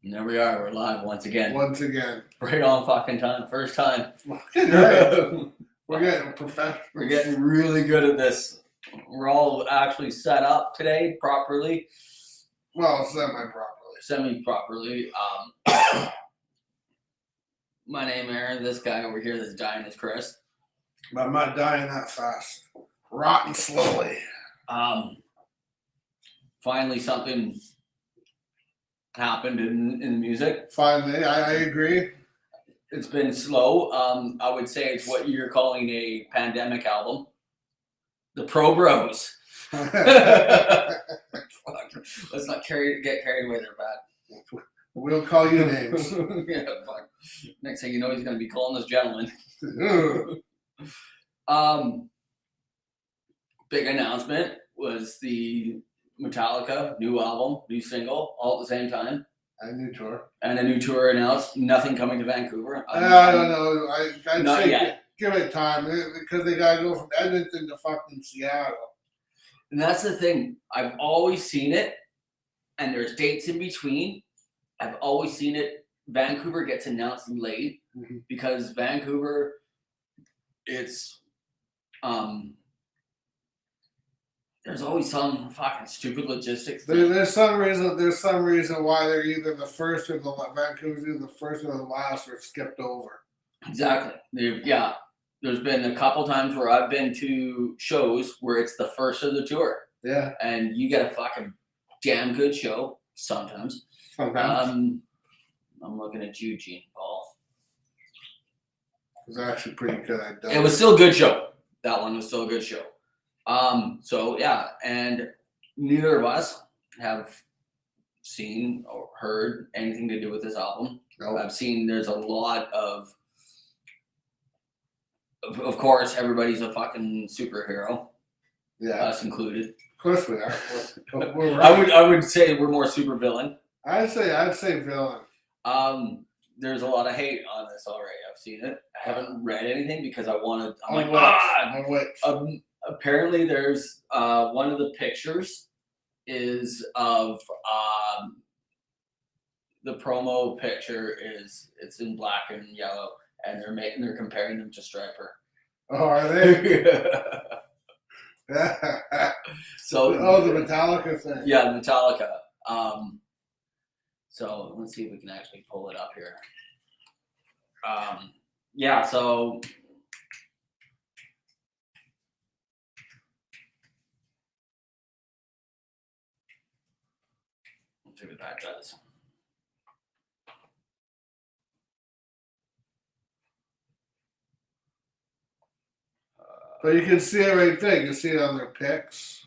And there we are. We're live once again. Right on fucking time. First time. We're getting professional. We're getting really good at this. We're all actually set up today properly. Well, semi-properly. Semi-properly. My name is Aaron. This guy over here that's dying is Chris. But I'm not dying that fast. Rotting slowly. Finally something happened in the music. Finally, I agree. It's been slow. I would say it's what you're calling a pandemic album. The Pro Bros. Fuck. Let's not get carried away there, Pat. We'll call you names. Yeah, fuck. Next thing you know, he's going to be calling us gentlemen. Big announcement was the Metallica new album, new single, all at the same time. A new tour. And a new tour announced. Nothing coming to Vancouver. I don't know. I'd not say yet. Give it time because they got to go from Edmonton to fucking Seattle. And that's the thing. I've always seen it, and there's dates in between. I've always seen it. Vancouver gets announced late because Vancouver, it's there's always some fucking stupid logistics. There's some reason why they're either the first or Vancouver's either the first or the last or skipped over. Exactly. There's been a couple times where I've been to shows where it's the first of the tour. Yeah. And you get a fucking damn good show sometimes. I'm looking at you, Gene Paul. It was actually pretty good. It was still a good show. That one was still a good show. So yeah, and neither of us have seen or heard anything to do with this album. Nope. I've seen there's a lot of course, everybody's a fucking superhero. Yeah. Us included. Of course we are. We're right. I would say we're more super villain. I'd say villain. There's a lot of hate on this already. I've seen it. I haven't read anything because I wanted. Apparently, there's one of the pictures is of the promo picture it's in black and yellow, and they're comparing them to Striper. Oh, are they? So the Metallica thing. Yeah, Metallica. So let's see if we can actually pull it up here. Yeah, so let's see what that does. But you can see it right there. You can see it on their pics.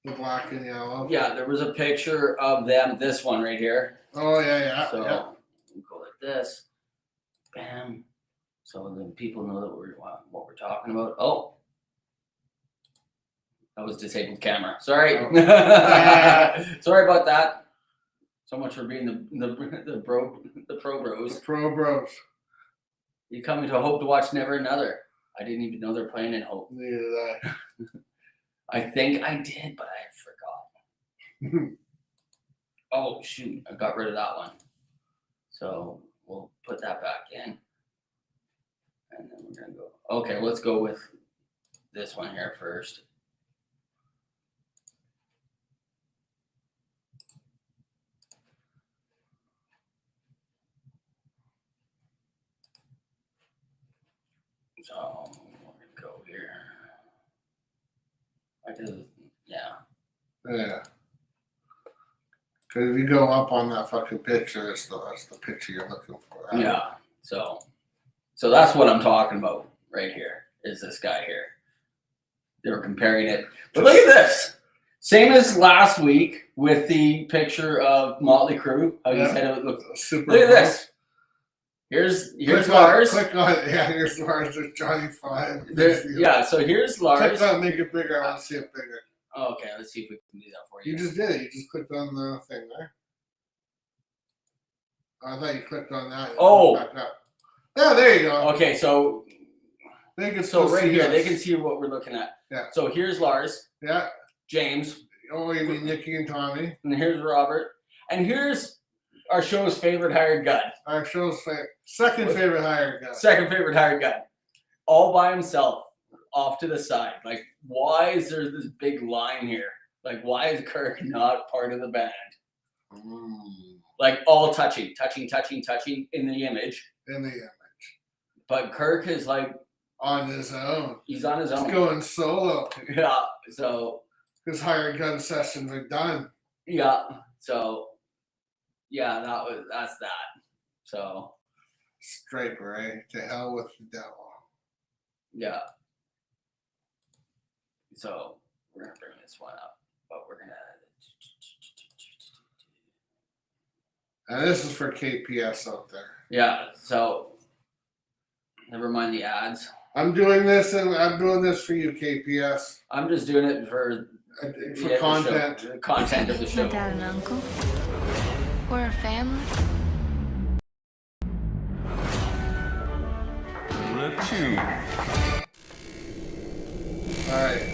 The black and yellow. Yeah, there was a picture of them. This one right here. Oh, yeah. So we go like this. Bam. So then people know that what we're talking about. Oh. That was disabled camera. Sorry. Oh. Sorry about that. So much for being the pro bros. The Pro Bros. You coming to Hope to watch Never Another. I didn't even know they're playing in Hope. Neither did I. I think I did, but I forgot. Oh, shoot. I got rid of that one. So we'll put that back in. And then we're going to go. Okay, let's go with this one here first. So we're going to go here. Yeah. Because if you go up on that fucking picture, that's the picture you're looking for. Right? Yeah. So that's what I'm talking about right here, is this guy here. They were comparing it. But look at this. Same as last week with the picture of Motley Crue. How you said it would look. Super look at this. Here's Lars. Click on it. Yeah, here's Lars. There's Johnny 5. Yeah, so here's Lars. Click on it, make it bigger. I want to see it bigger. Okay, let's see if we can do that for you. You just did it. You just clicked on the thing there. I thought you clicked on that. Oh. Yeah, there you go. Okay, so they can right here, they can see what we're looking at. Yeah. So here's Lars. Yeah. James. Oh, you mean Nikki and Tommy? And here's Robert. And here's Our show's favorite hired gun. Our show's second favorite hired gun. Second favorite hired gun. All by himself, off to the side. Like, why is there this big line here? Like, why is Kirk not part of the band? Like, all touching in the image. In the image. But Kirk is like on his own. He's on his own. He's going solo. Yeah. So his hired gun sessions are done. Yeah. So yeah, that's that. So straight right to hell with the devil. Yeah. So we're gonna bring this one up, but we're gonna. And this is for KPS out there. Yeah. So never mind the ads. I'm doing this, and I'm doing this for you, KPS. I'm just doing it for content. The content of the show. My dad and uncle. We're a family. Let's see. All right.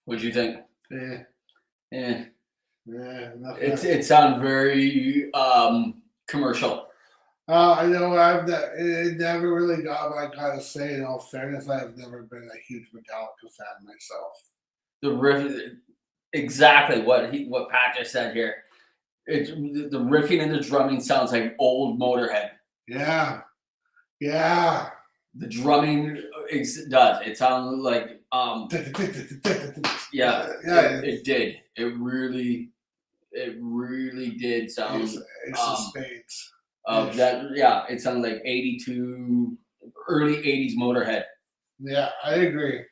What'd you think? Yeah. It sounded very commercial. I know it never really got what I gotta say. In all fairness, I've never been a huge Metallica fan myself. The riff, exactly what Pat just said here. It's the riffing and the drumming sounds like old Motorhead. Yeah. The drumming does. It sounds like yeah. It did. It really did sound. It's the Spades. Of that, yeah, it sounded like 82, early 80s Motorhead. Yeah, I agree.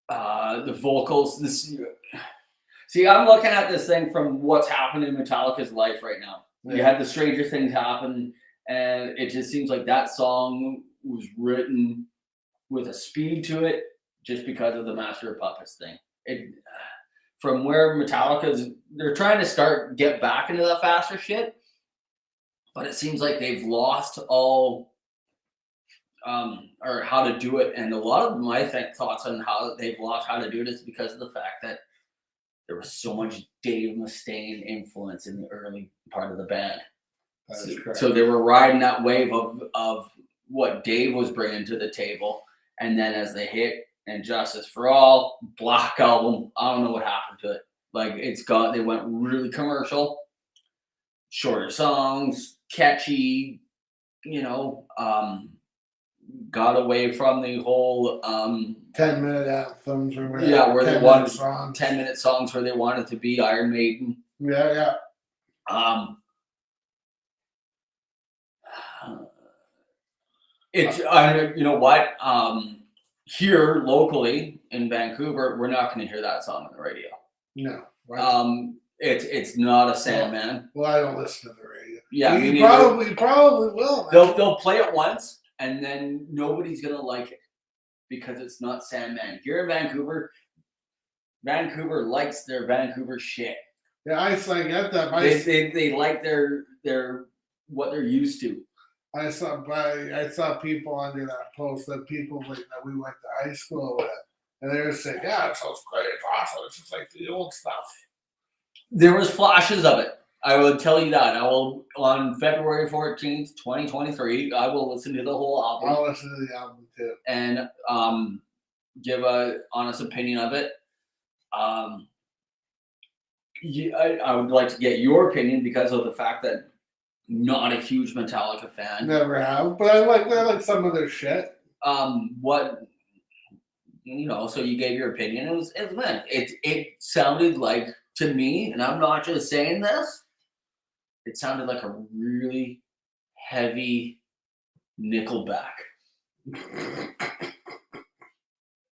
The vocals, see, I'm looking at this thing from what's happened in Metallica's life right now. You had the Stranger Things happen, and it just seems like that song was written with a speed to it just because of the Master of Puppets thing. From where they're trying to get back into the faster shit, but it seems like they've lost all or how to do it. And a lot of my thoughts on how they've lost how to do it is because of the fact that there was so much Dave Mustaine influence in the early part of the band. So they were riding that wave of what Dave was bringing to the table, and then as they hit and Justice for All, Black Album, I don't know what happened to it. Like they went really commercial, shorter songs, catchy, got away from the whole 10-minute anthems or whatever. Yeah, where they wanted 10-minute songs where they wanted to be Iron Maiden. Yeah. It's you know what? Here locally in Vancouver, we're not going to hear that song on the radio. No. Right. It's not a Sandman. Well, I don't listen to the radio. Yeah, you probably will. They'll play it once, and then nobody's gonna like it because it's not Sandman. Here in Vancouver likes their Vancouver shit. Yeah, I get that. They like their what they're used to. I saw people under that post that people that we went to high school with, and they were saying, "Yeah, it sounds great, it's awesome. It's just like the old stuff." There was flashes of it. I will tell you that. I will, on February 14th, 2023, I will listen to the whole album. I'll listen to the album too. And give a honest opinion of it. I would like to get your opinion because of the fact that not a huge Metallica fan. Never have, but I like some of their shit. So you gave your opinion. It sounded like, to me, and I'm not just saying this, it sounded like a really heavy Nickelback.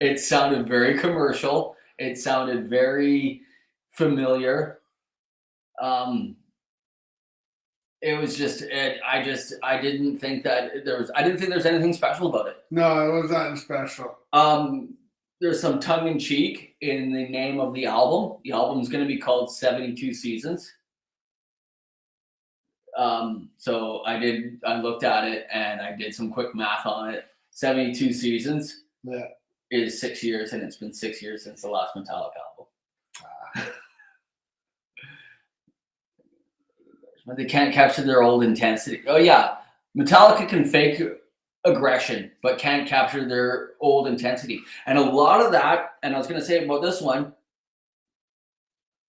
It sounded very commercial. It sounded very familiar. It was just I didn't think there's anything special about it. No, it was nothing special. There's some tongue in cheek in the name of the album. The album's going to be called 72 Seasons. So I looked at it and I did some quick math on it. 72 seasons is 6 years, and it's been 6 years since the last Metallica album. They can't capture their old intensity. Oh yeah, Metallica can fake aggression, but can't capture their old intensity. And a lot of that, and I was going to say about this one,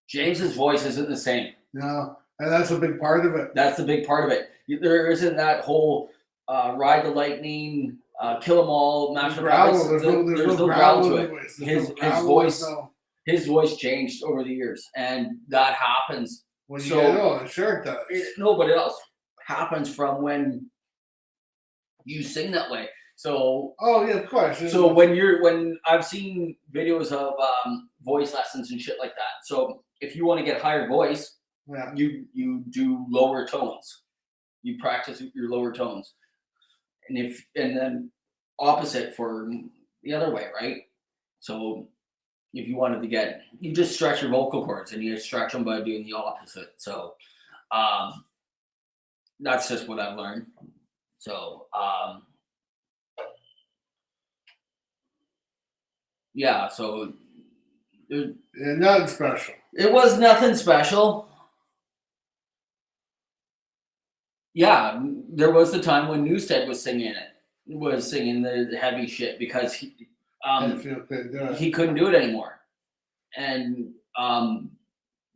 James's voice isn't the same. No, and that's a big part of it. That's the big part of it. There isn't that whole Ride the Lightning, Kill 'Em All, Master of Puppets. There's no growl to it. His voice changed over the years, and that happens. When you get old, sure it does. Nobody else happens from when you sing that way. So yeah, of course. So when I've seen videos of voice lessons and shit like that. So if you want to get higher voice, you do lower tones. You practice your lower tones, and then opposite for the other way, right? So if you wanted to you just stretch your vocal cords, and you stretch them by doing the opposite. So that's just what I've learned. So yeah, so nothing special. It was nothing special. Yeah, there was the time when Newstead was singing the heavy shit because he couldn't do it anymore. And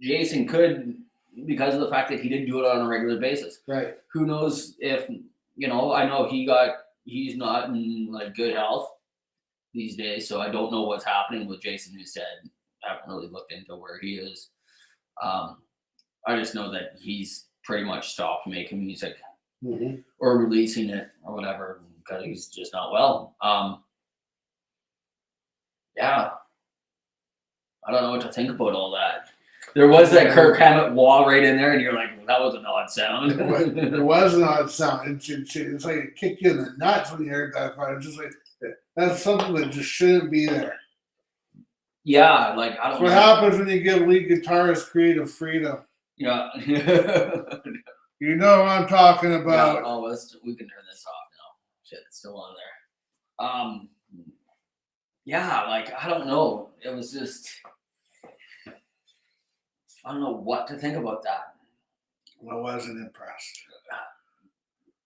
Jason could, because of the fact that he didn't do it on a regular basis. Right. Who knows if, I know he's not in like good health these days, so I don't know what's happening with Jason Newsted. I haven't really looked into where he is. I just know that he's pretty much stopped making music or releasing it or whatever because he's just not well. Yeah. I don't know what to think about all that. There was that Kirk Hammett wall right in there, and you're like, well, that was an odd sound. It was an odd sound. It's like it kicked you in the nuts when you heard that. It's just like, that's something that just shouldn't be there. Yeah, like, I That's don't what know. happens when you give lead guitarists creative freedom. Yeah. You know what I'm talking about. Yeah, we can turn this off now. Shit, it's still on there. Yeah, like, I don't know. It was just, I don't know what to think about that. I wasn't impressed.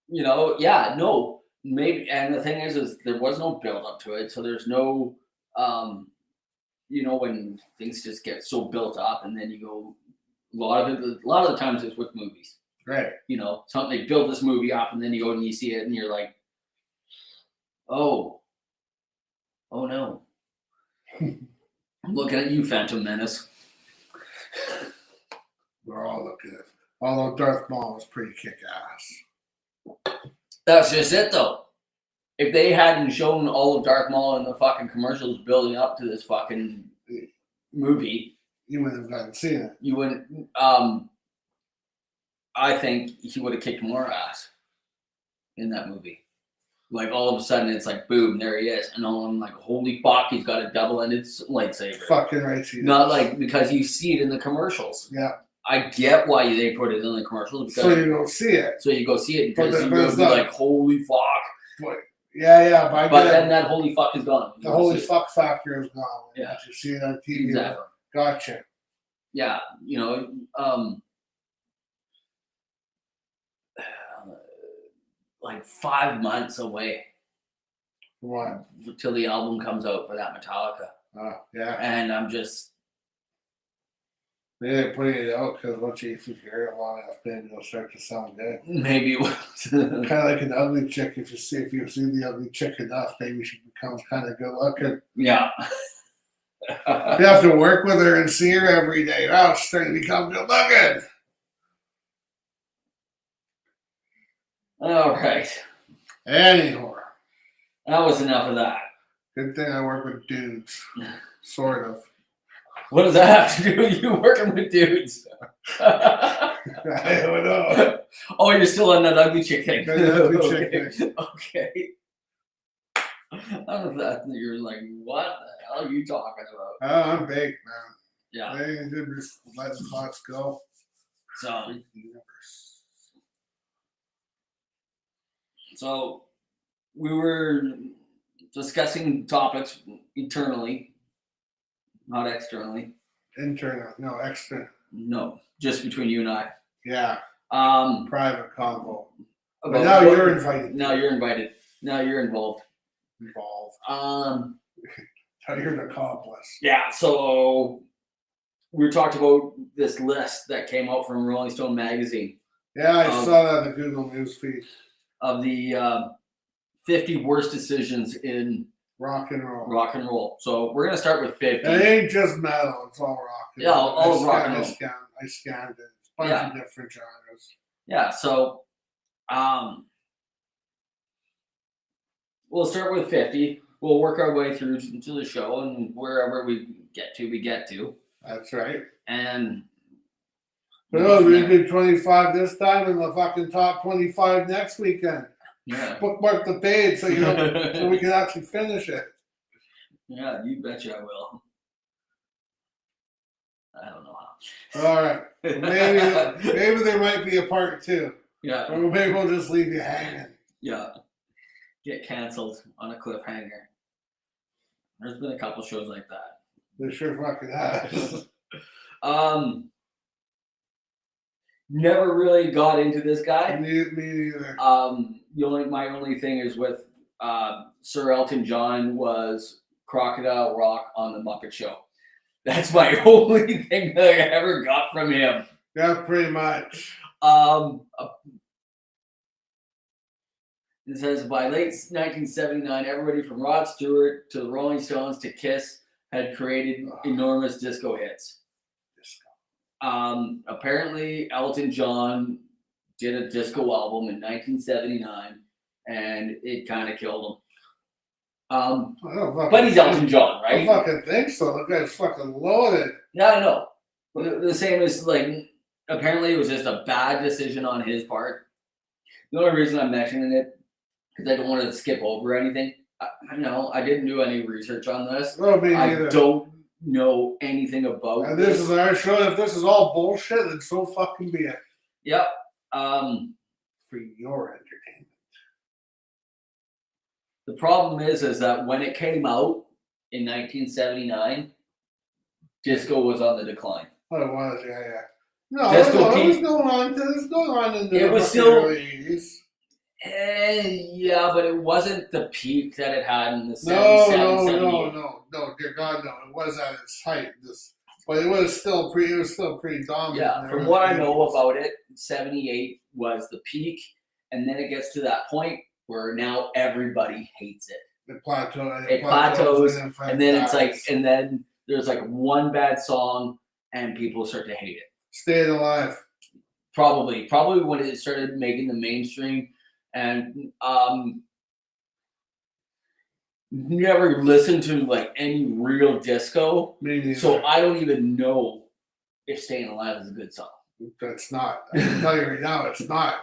Yeah, no, maybe. And the thing is there was no build up to it, so there's no, when things just get so built up, and then you go. A lot of the times it's with movies, Right? Something they build this movie up, and then you go and you see it, and you're like, oh no. I'm looking at you, Phantom Menace. We're all looking at it. Although Darth Maul was pretty kick-ass. That's just it, though. If they hadn't shown all of Darth Maul in the fucking commercials building up to this fucking movie, You wouldn't have gotten seen it. you wouldn't. I think he would have kicked more ass in that movie. Like, all of a sudden, it's like, boom, there he is. And I'm like, holy fuck, he's got a double-ended lightsaber. Fucking right. Not like, because you see it in the commercials. Yeah. I get why they put it in the commercials. Because, So you don't see it. So you go see it because But you're it's gonna be not- like, holy fuck. Yeah. But then that holy fuck is gone. You the don't holy see it. fuck factor is gone. Yeah. You see it on TV. Exactly. Gotcha. Yeah, like 5 months away What? till the album comes out for that Metallica. Oh, yeah. And I'm just, They didn't put it out because if you hear it long enough, maybe it'll start to sound good. maybe Kind of like an ugly chick. If you see the ugly chick enough, maybe she becomes kind of good looking. yeah. You have to work with her and see her every day. Oh, she's starting to become good looking. All right. Anyhow, That was enough of that. good thing I work with dudes. Sort of. What does that have to do with you working with dudes? I don't know. Oh, you're still on that ugly chick thing. That ugly chick Okay. thing. Okay. I don't know if you're like, what the hell are you talking about? Oh, I'm baked, man. Yeah. I ain't good just letting thoughts go. So we were discussing topics internally, not externally. Internal, no, extra. No, just between you and I. Yeah, private convo. But about now what- you're invited. Now you're invited. Now you're involved. Involved. Um, Now you're an accomplice. yeah, so we talked about this list that came out from Rolling Stone magazine Yeah, I saw that in the Google News feed. of the 50 worst decisions in Rock and roll. rock and roll. So we're gonna start with 50. It ain't just metal, it's all rock. Yeah, all rock and roll. I scanned it. It's a bunch of different genres. Yeah, so we'll start with 50. We'll work our way through to the show, and wherever we get to, we get to. That's right. And But no, we did 25 this time and the fucking top 25 next weekend. yeah, Bookmark the page so so we can actually finish it. yeah, you betcha I will. I don't know how. All right. Maybe there might be a part 2. Yeah, Or maybe we'll just leave you hanging. yeah. Get canceled on a cliffhanger. There's been a couple shows like that. They sure fucking has. Never really got into this guy. Me neither. My only thing is with Sir Elton John was Crocodile Rock on the Muppet Show. That's my only thing that I ever got from him. Yeah, pretty much. It says by late 1979, everybody from Rod Stewart to the Rolling Stones to Kiss had created enormous disco hits. Apparently, Elton John did a disco album in 1979, and it kind of killed him. But he's Elton John, I right? fucking think so. The guy's fucking loaded. Yeah, I know. The same as like, apparently it was just a bad decision on his part. The only reason I'm mentioning it because I don't want to skip over anything. I didn't do any research on this. No, me I neither. don't know anything about And this is our show. If this is all bullshit, then so fucking be it. Yep. For your entertainment. The problem is that when it came out in 1979, disco was on the decline. Oh, it was, yeah. No, Disco it was peak. going on. It was going on in the It was fucking still- early 80s. Yeah, but it wasn't the peak that it had in the No, 77, dear God, no. It was at its height. But it was still pretty dominant. Yeah, from what I know about it, 78 was the peak, and then it gets to that point where now everybody hates it. It plateaus. It plateaus, in fact and then it's like, dies. and then there's like one bad song, and people start to hate it. Staying alive. Probably when it started making the mainstream, and never listened to like any real disco, Me neither. so I don't even know if "Staying Alive" is a good song. It's not. I can tell you right now, it's not.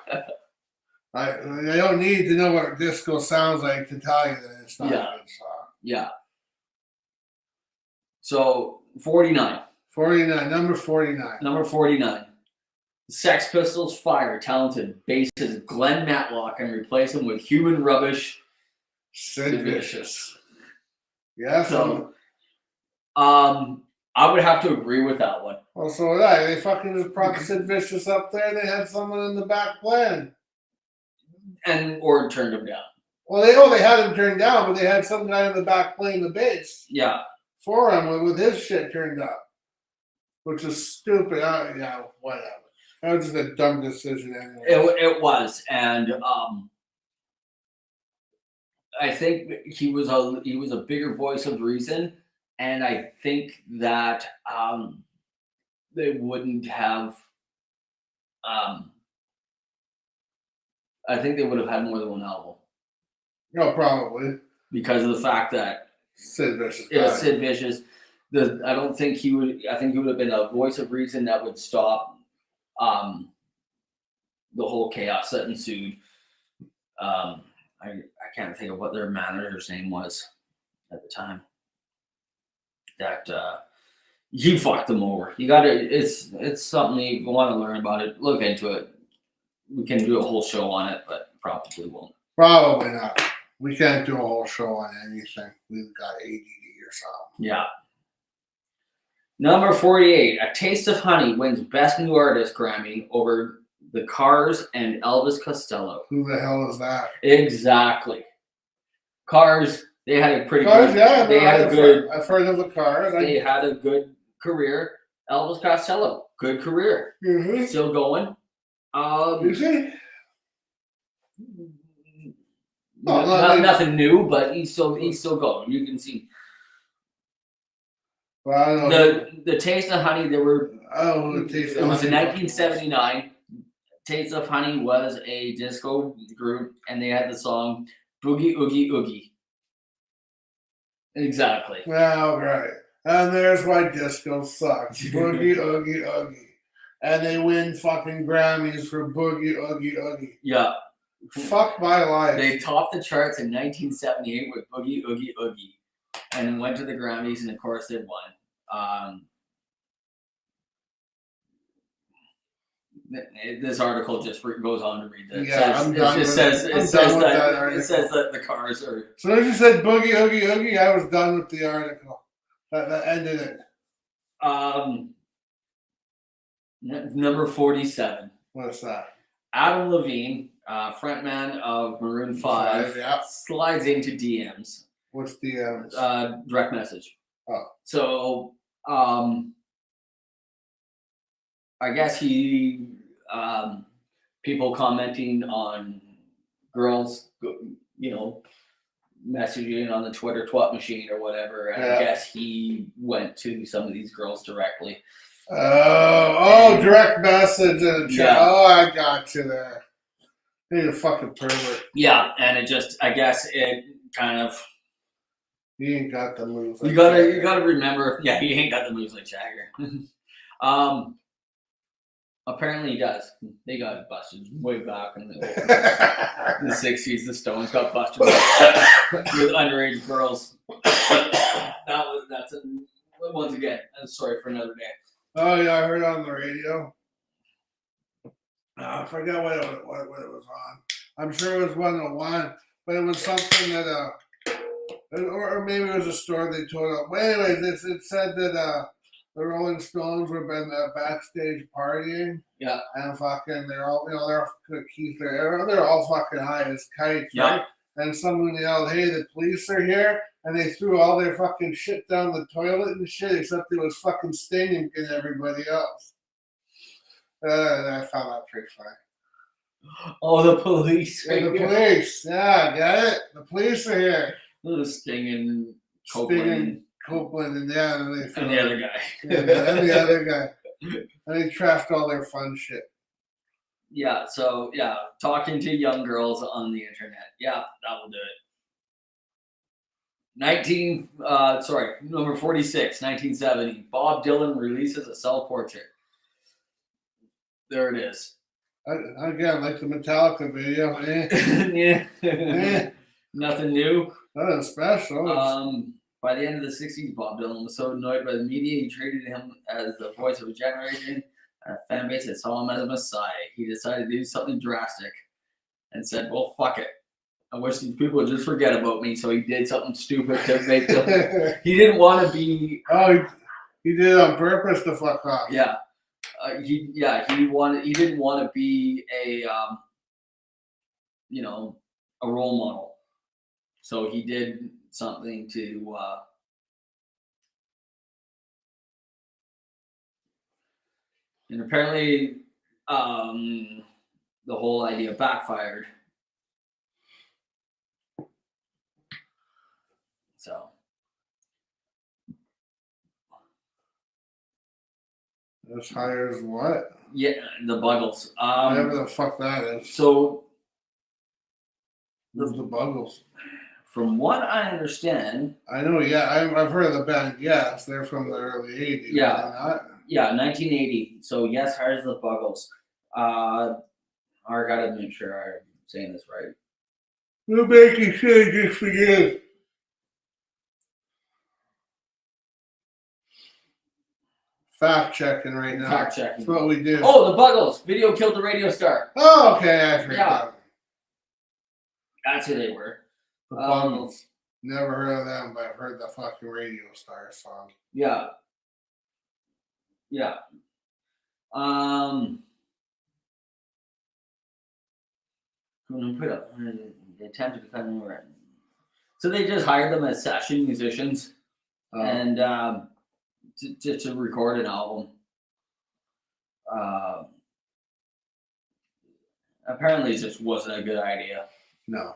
I don't need to know what disco sounds like to tell you that it's not Yeah. a good song. Yeah. So 49. 49, number 49. Number 49. Sex Pistols fire talented bassist Glenn Matlock and replace him with human rubbish. Sid Sid Vicious. Yeah, So, I would have to agree with that one. also that they fucking just propped Sid Vicious up there and they had someone in the back playing. Or turned him down. Well, they had him turned down, but they had some guy in the back playing the bass Yeah. for him with his shit turned up, which is stupid. Yeah, whatever. That was just a dumb decision anyway. It was, and I think he was a bigger voice of reason, and I think that they wouldn't have. I think they would have had more than one album No, probably. because of the fact that Sid Vicious. it was died. Sid Vicious. I don't think he would. I think he would have been a voice of reason that would stop the whole chaos that ensued. I can't think of what their manager's name was at the time. That he fucked them over. You gotta. It's something you want to learn about it. Look into it. We can do a whole show on it, but probably won't. Probably not. We can't do a whole show on anything. We've got ADD or something. Yeah. Number 48, A Taste of Honey wins Best New Artist Grammy over The Cars and Elvis Costello. Who the hell is that? Exactly. Cars, they had a pretty Cars, good. yeah. They no, had a good. I've heard of the Cars. They had a good career. Elvis Costello, good career, Mm-hmm. still going. You see? Nothing new, but he's still going. You can see Well, I don't know. the Taste of Honey. There were. The Taste It of was in Honey. 1979. Taste of Honey was a disco group, and they had the song "Boogie Oogie Oogie." Exactly. Well, right. And there's why disco sucks. Boogie Oogie Oogie. And they win fucking Grammys for Boogie Oogie Oogie. Yeah. Fuck my life. They topped the charts in 1978 with Boogie Oogie Oogie, and went to the Grammys, and of course they won. This article just goes on to read this. Yeah, I'm done with that. It I'm says done with that that article. it says that the Cars are. As soon as you said Boogie Oogie Oogie, I was done with the article. That ended it. Number 47. What's that? Adam Levine, frontman of Maroon 5, Yeah. slides into DMs, What's the direct message. Oh. So I guess he people commenting on girls, messaging on the Twitter twat machine or whatever, and I guess he went to some of these girls directly. Direct message in the chat. Yeah. Oh, I got you there. You're a fucking pervert. Yeah, and it just, I guess it kind of. You ain't got the moves. You gotta remember. Yeah, he ain't got the moves like Jagger. Apparently he does. They got busted way back in the 60s. The Stones got busted with underage girls. Once again, a story for another day. Oh yeah, I heard it on the radio. I forget what it was on. I'm sure it was 101, but it was something that or maybe it was a story they told up. But anyways, it said that the Rolling Stones were been backstage partying. Yeah. And fucking, they're all, they're all fucking high as kites. Yeah. Right? And someone yelled, "Hey, the police are here!" And they threw all their fucking shit down the toilet and shit, except it was fucking Sting and everybody else. I found that pretty funny. Oh, the police! Yeah, the police. Yeah, get it? The police are here. Sting and Copeland, and yeah, and the other guy. And the other guy. And they trashed all their fun shit. Yeah, so, talking to young girls on the internet. Yeah, that will do it. Number 46, 1970. Bob Dylan releases a self-portrait. There it is. Again, like the Metallica video. Yeah. Nothing new. Nothing special. By the end of the 60s, Bob Dylan was so annoyed by the media, he treated him as the voice of a generation and a fan base that saw him as a messiah. He decided to do something drastic and said, well, fuck it. I wish these people would just forget about me. So he did something stupid to make them. He didn't want to be. Oh, he did it on purpose to fuck off. Yeah. He didn't want to be a role model. So he did something to and apparently the whole idea backfired. So This hires what? yeah, the Buggles. Whatever the fuck that is. So Who's the Buggles? from what I understand, I know, yeah, I've heard of the band. Yes, they're from the early 80s. Yeah. Yeah, 1980. So yes, hires the Buggles. I gotta make sure I'm saying this right. We're making sure just for you. Fact checking right now. Fact checking. That's what we do. Oh, the Buggles. Video killed the radio star. Oh, okay, I forgot. That's who they were. The Buggles. Never heard of them, but I've heard the fucking Radio Star song. Yeah. Yeah. Put up the attempt to become more. So they just hired them as session musicians and to record an album. Apparently, it just wasn't a good idea. No.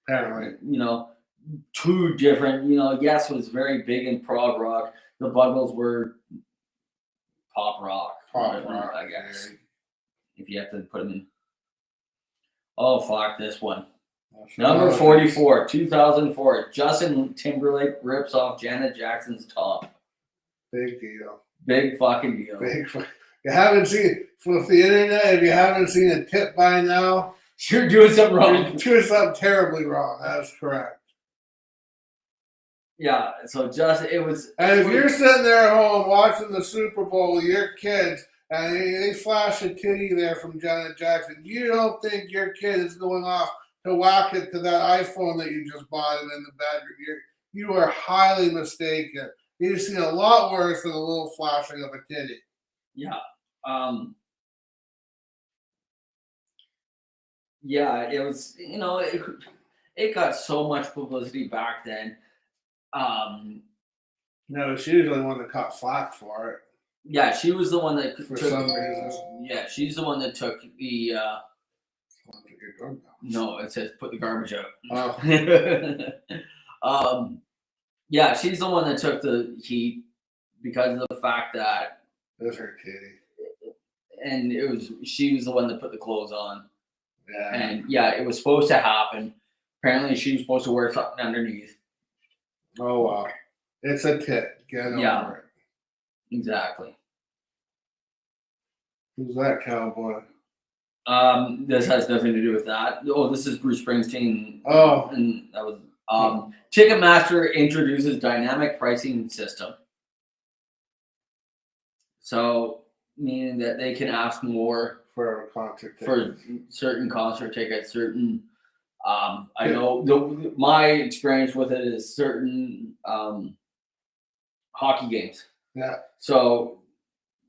Apparently. Two different. Yes was very big in prog rock. The Buggles were pop rock. I guess. If you have to put them in. Oh, fuck this one. Number 44, 2004. Justin Timberlake rips off Janet Jackson's top. Big deal. Big fucking deal. You haven't seen, with the internet, if you haven't seen a tip by now, you're doing something wrong. You're doing something terribly wrong. That's correct. Yeah, so it was. And if you're sitting there at home watching the Super Bowl with your kids, and they flash a titty there from Janet Jackson, you don't think your kid is going off to whack it to that iPhone that you just bought him in the bedroom. You are highly mistaken. You've seen a lot worse than a little flashing of a titty. Yeah. Yeah, it was, it, it got so much publicity back then. No, she was the only one that caught flack for it Yeah, she was the one that for took. some reason. Yeah, she's the one that took the. Someone took your doorbell. No, it says put the garbage out. Oh, Yeah, she's the one that took the heat because of the fact that, that's her kitty. and she was the one that put the clothes on, Yeah. and yeah, it was supposed to happen. Apparently, she was supposed to wear something underneath. Oh wow. It's a tit. Get over it. Exactly. Who's that cowboy? This has nothing to do with that. Oh, this is Bruce Springsteen. Oh. And that was Ticketmaster introduces dynamic pricing system. So meaning that they can ask more For a concert ticket. for certain concert tickets, certain I know my experience with it is certain hockey games. Yeah. So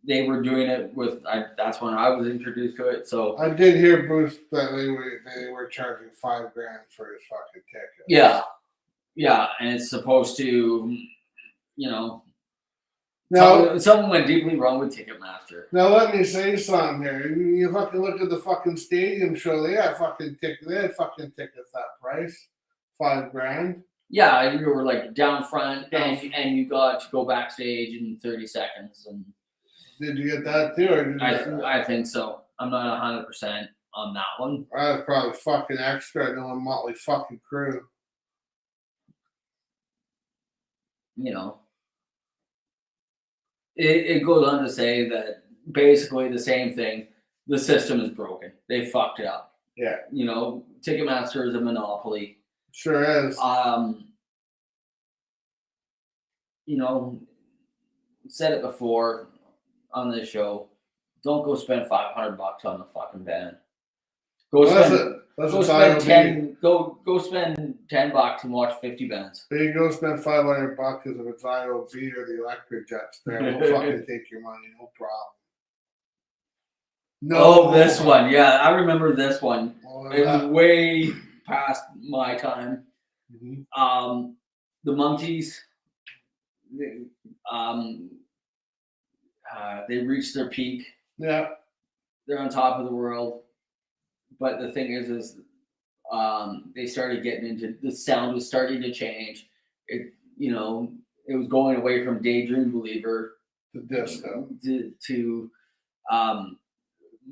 they were doing it with that's when I was introduced to it. So I did hear Bruce that they were charging $5,000 for his fucking ticket. yeah, and it's supposed to, Now, something went deeply wrong with Ticketmaster. now let me say something here. You fucking look at the fucking stadium show. They had fucking tickets. They had fucking tickets that price, $5,000. Yeah, you were like down front, and you got to go backstage in 30 seconds. And Did you get that too, or did you? I think so. I'm not 100% on that one. I was probably fucking extra knowing Motley fucking Crue. It goes on to say that basically the same thing. The system is broken. They fucked it up. Yeah. Ticketmaster is a monopoly. Sure is. Said it before on this show. Don't go spend $500 on the fucking band. Go spend $10 and watch 50 bands. Then you go spend $500 because of its IOB or the electric jets there. We'll fucking take your money, no problem. No, this one, yeah, I remember this one. Well, It was way past my time. Mm-hmm. The Monkees, they reached their peak. Yeah. They're on top of the world. But the thing is they started getting into the sound was starting to change. It was going away from Daydream Believer The disco to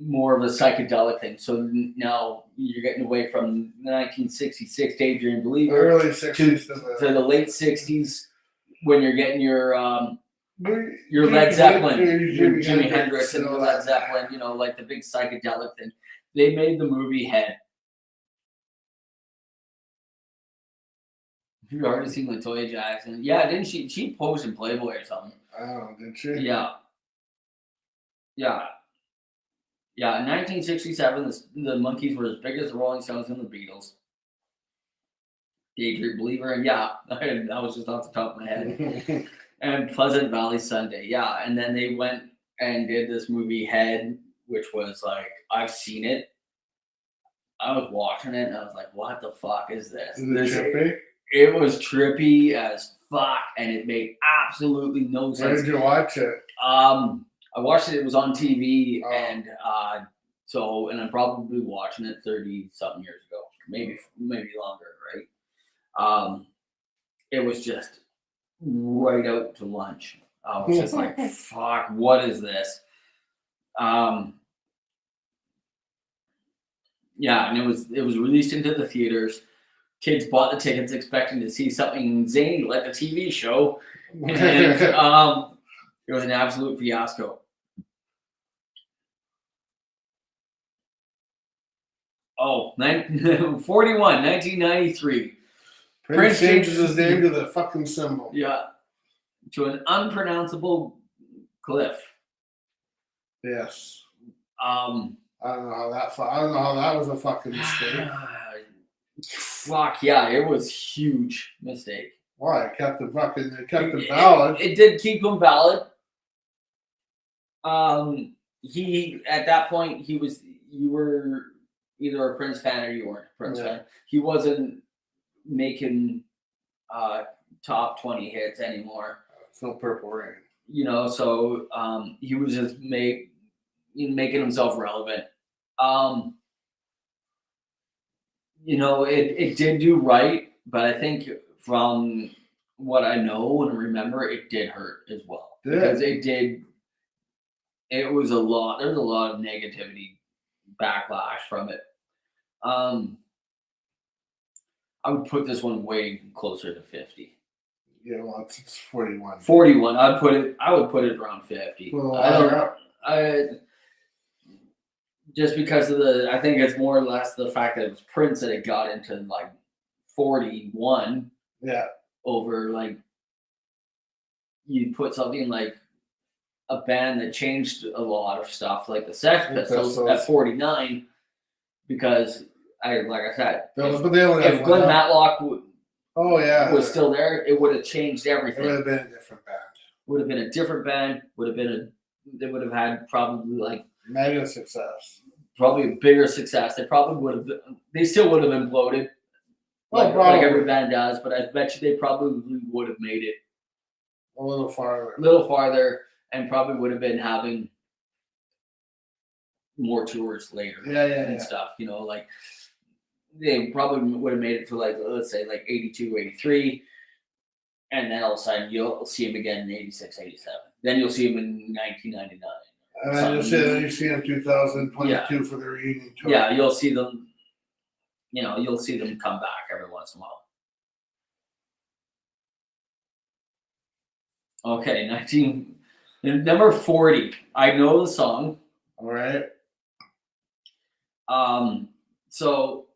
more of a psychedelic thing. So now you're getting away from the 1966 Daydream Believer, early 60s to the late 60s when you're getting your Led Zeppelin, your Jimi Hendrix and Led Zeppelin, like the big psychedelic thing. They made the movie Head. Have you already seen Latoya Jackson? Yeah, didn't she? She posed in Playboy or something. Oh, did she? Yeah. In 1967, the Monkees were as big as the Rolling Stones and the Beatles. Daydream Believer, and that was just off the top of my head. And Pleasant Valley Sunday, and then they went and did this movie Head, which was like, I've seen it. I was watching it and I was like, what the fuck is this? It was trippy as fuck, and it made absolutely no sense. Where did you watch it? I watched it. It was on TV, and I'm probably watching it 30-something years ago, maybe longer, right? It was just right out to lunch. I was just like, fuck, what is this? And it was released into the theaters. Kids bought the tickets expecting to see something zany like the TV show, and it was an absolute fiasco. Oh, 1993. Prince changes his name to the fucking symbol. Yeah, to an unpronounceable cliff. Yes. I don't know how that was a fucking mistake. Fuck yeah, it was huge mistake. Why? It kept it valid. It did keep him valid. He at that point you were either a Prince fan or you weren't a Prince fan. He wasn't making top 20 hits anymore. It's no Purple Rain. You know, so he was just making himself relevant. You know, it did do right, but I think from what I know and remember, it did hurt as well. Did it? Because it did. It was a lot. There's a lot of negativity backlash from it. I would put this one way closer to 50. Yeah, well, it's 41. 41. I would put it around 50. Well, I don't. Just because of I think it's more or less the fact that it was Prince that it got into like 41 Yeah. over like you put something like a band that changed a lot of stuff like the Sex Pistols at 49 because like I said, But they only if have Glenn one Matlock Oh yeah. was still there, it would have changed It everything. would have been a different band. Would have been a different band. They would have had probably like Mega success. probably a bigger success. They probably would have. They still would have imploded, like probably. every band does. But I bet you they probably would have made it A little farther. a little farther, and probably would have been having more tours later. Yeah. Stuff. You know, like they probably would have made it to like let's say like 82, 83. And then all of a sudden you'll see him again in 86, 87. Then you'll see him in 1999. And then you see him 2022 for the reunion tour. Yeah, you'll see them. You know, you'll see them come back every once in a while. Okay, number 40. I know the song. All right. So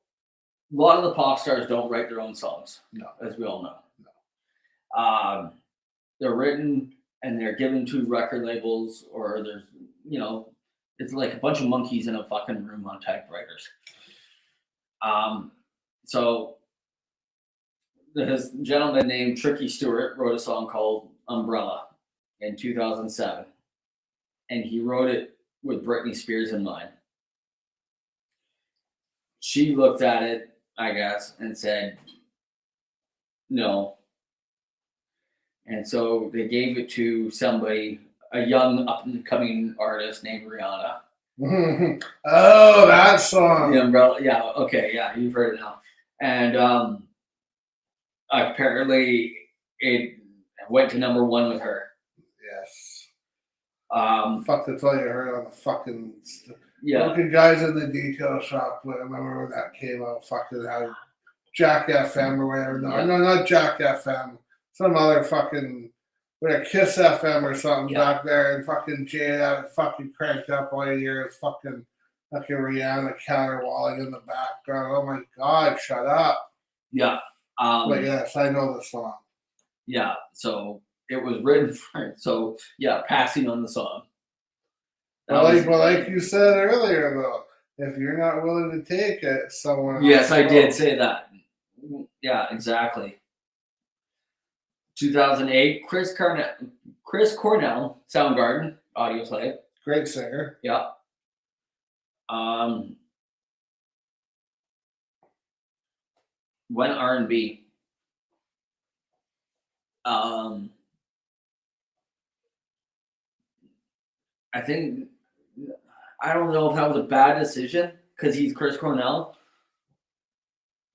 a lot of the pop stars don't write their own songs. No, as we all know. No. They're written and they're given to record labels, or there's, you know, it's like a bunch of monkeys in a fucking room on typewriters. So this gentleman named Tricky Stewart wrote a song called Umbrella in 2007. And he wrote it with Britney Spears in mind. She looked at it, I guess, and said, no. And so they gave it to somebody, a young up-and-coming artist named Rihanna. Oh, that song. The Umbrella, yeah, okay, yeah, you've heard it now. And apparently it went to number 1 with her. Yes. Fuck, that's all you heard on the fucking... Yeah. Fucking guys in the detail shop. I remember when that came out. Fucking how Jack FM or whatever. No, not Jack FM. Some other fucking, Kiss FM or something back there, and fucking Jade had it fucking cranked up all year. It's fucking Rihanna counterwalling in the background. Oh my God, shut up. Yeah. But yes, I know the song. Yeah, so it was written for it. So yeah, passing on the song. Like you said earlier, though, if you're not willing to take it, someone. Yes, I did say that. Yeah, exactly. 2008, Chris Cornell, Soundgarden, audio slave. Great singer. Yeah. Went R&B. I don't know if that was a bad decision because he's Chris Cornell.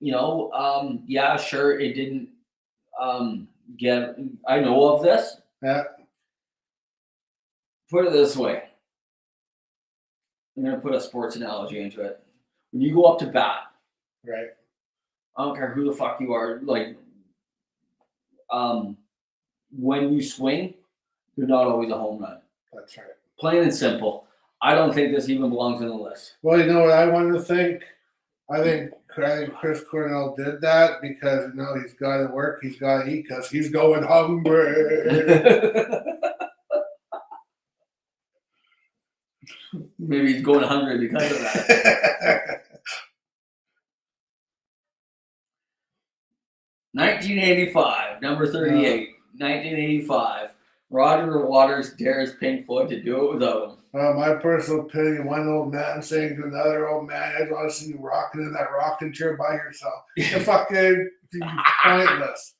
You know, yeah, sure, it didn't get. I know of this. Yeah. Put it this way. I'm going to put a sports analogy into it. When you go up to bat, right? I don't care who the fuck you are. Like, when you swing, you're not always a home run. That's right. Plain and simple. I don't think this even belongs in the list. Well, you know what I want to think? I think Chris Cornell did that because, you know, he's got to work, he's got to eat because he's going hungry. Maybe he's going hungry because of that. 1985, number 38. 1985. Roger Waters dares Pink Floyd to do it without him. My personal opinion, one old man saying to another old man, I'd want to see you rocking in that rocking chair by yourself. You're fucking pointless.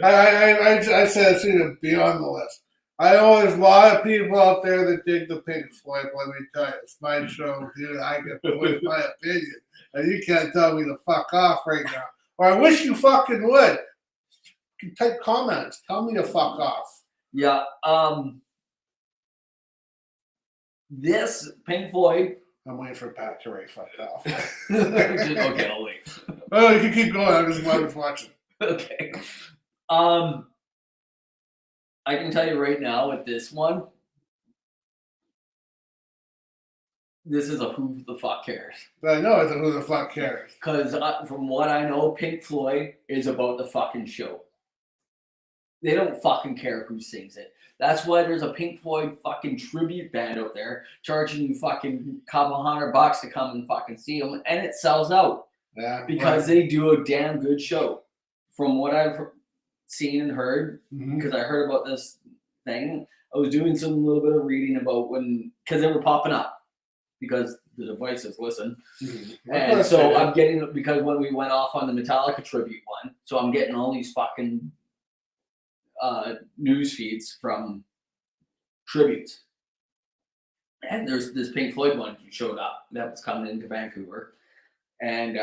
I said it's even beyond the list. I know there's a lot of people out there that dig the Pink Floyd. Let me tell you, it's my show, dude. I get to voice my opinion, and you can't tell me to fuck off right now. Or I wish you fucking would. You can type comments. Tell me to fuck off. Yeah. This Pink Floyd. I'm waiting for Pat to Ray fuck off. Okay, I'll wait. Oh, you can keep going. I was watching. Okay. I can tell you right now with this one, this is a who the fuck cares. I know it's a who the fuck cares. Because from what I know, Pink Floyd is about the fucking show. They don't fucking care who sings it. That's why there's a Pink Floyd fucking tribute band out there charging you fucking couple $100 to come and fucking see them, and it sells out. Yeah. Because they do a damn good show. From what I've seen and heard, because I heard about this thing, I was doing some little bit of reading about because they were popping up, because the devices listen. And so I'm getting, because when we went off on the Metallica tribute one, so I'm getting all these fucking news feeds from tributes. And there's this Pink Floyd one who showed up that was coming into Vancouver. And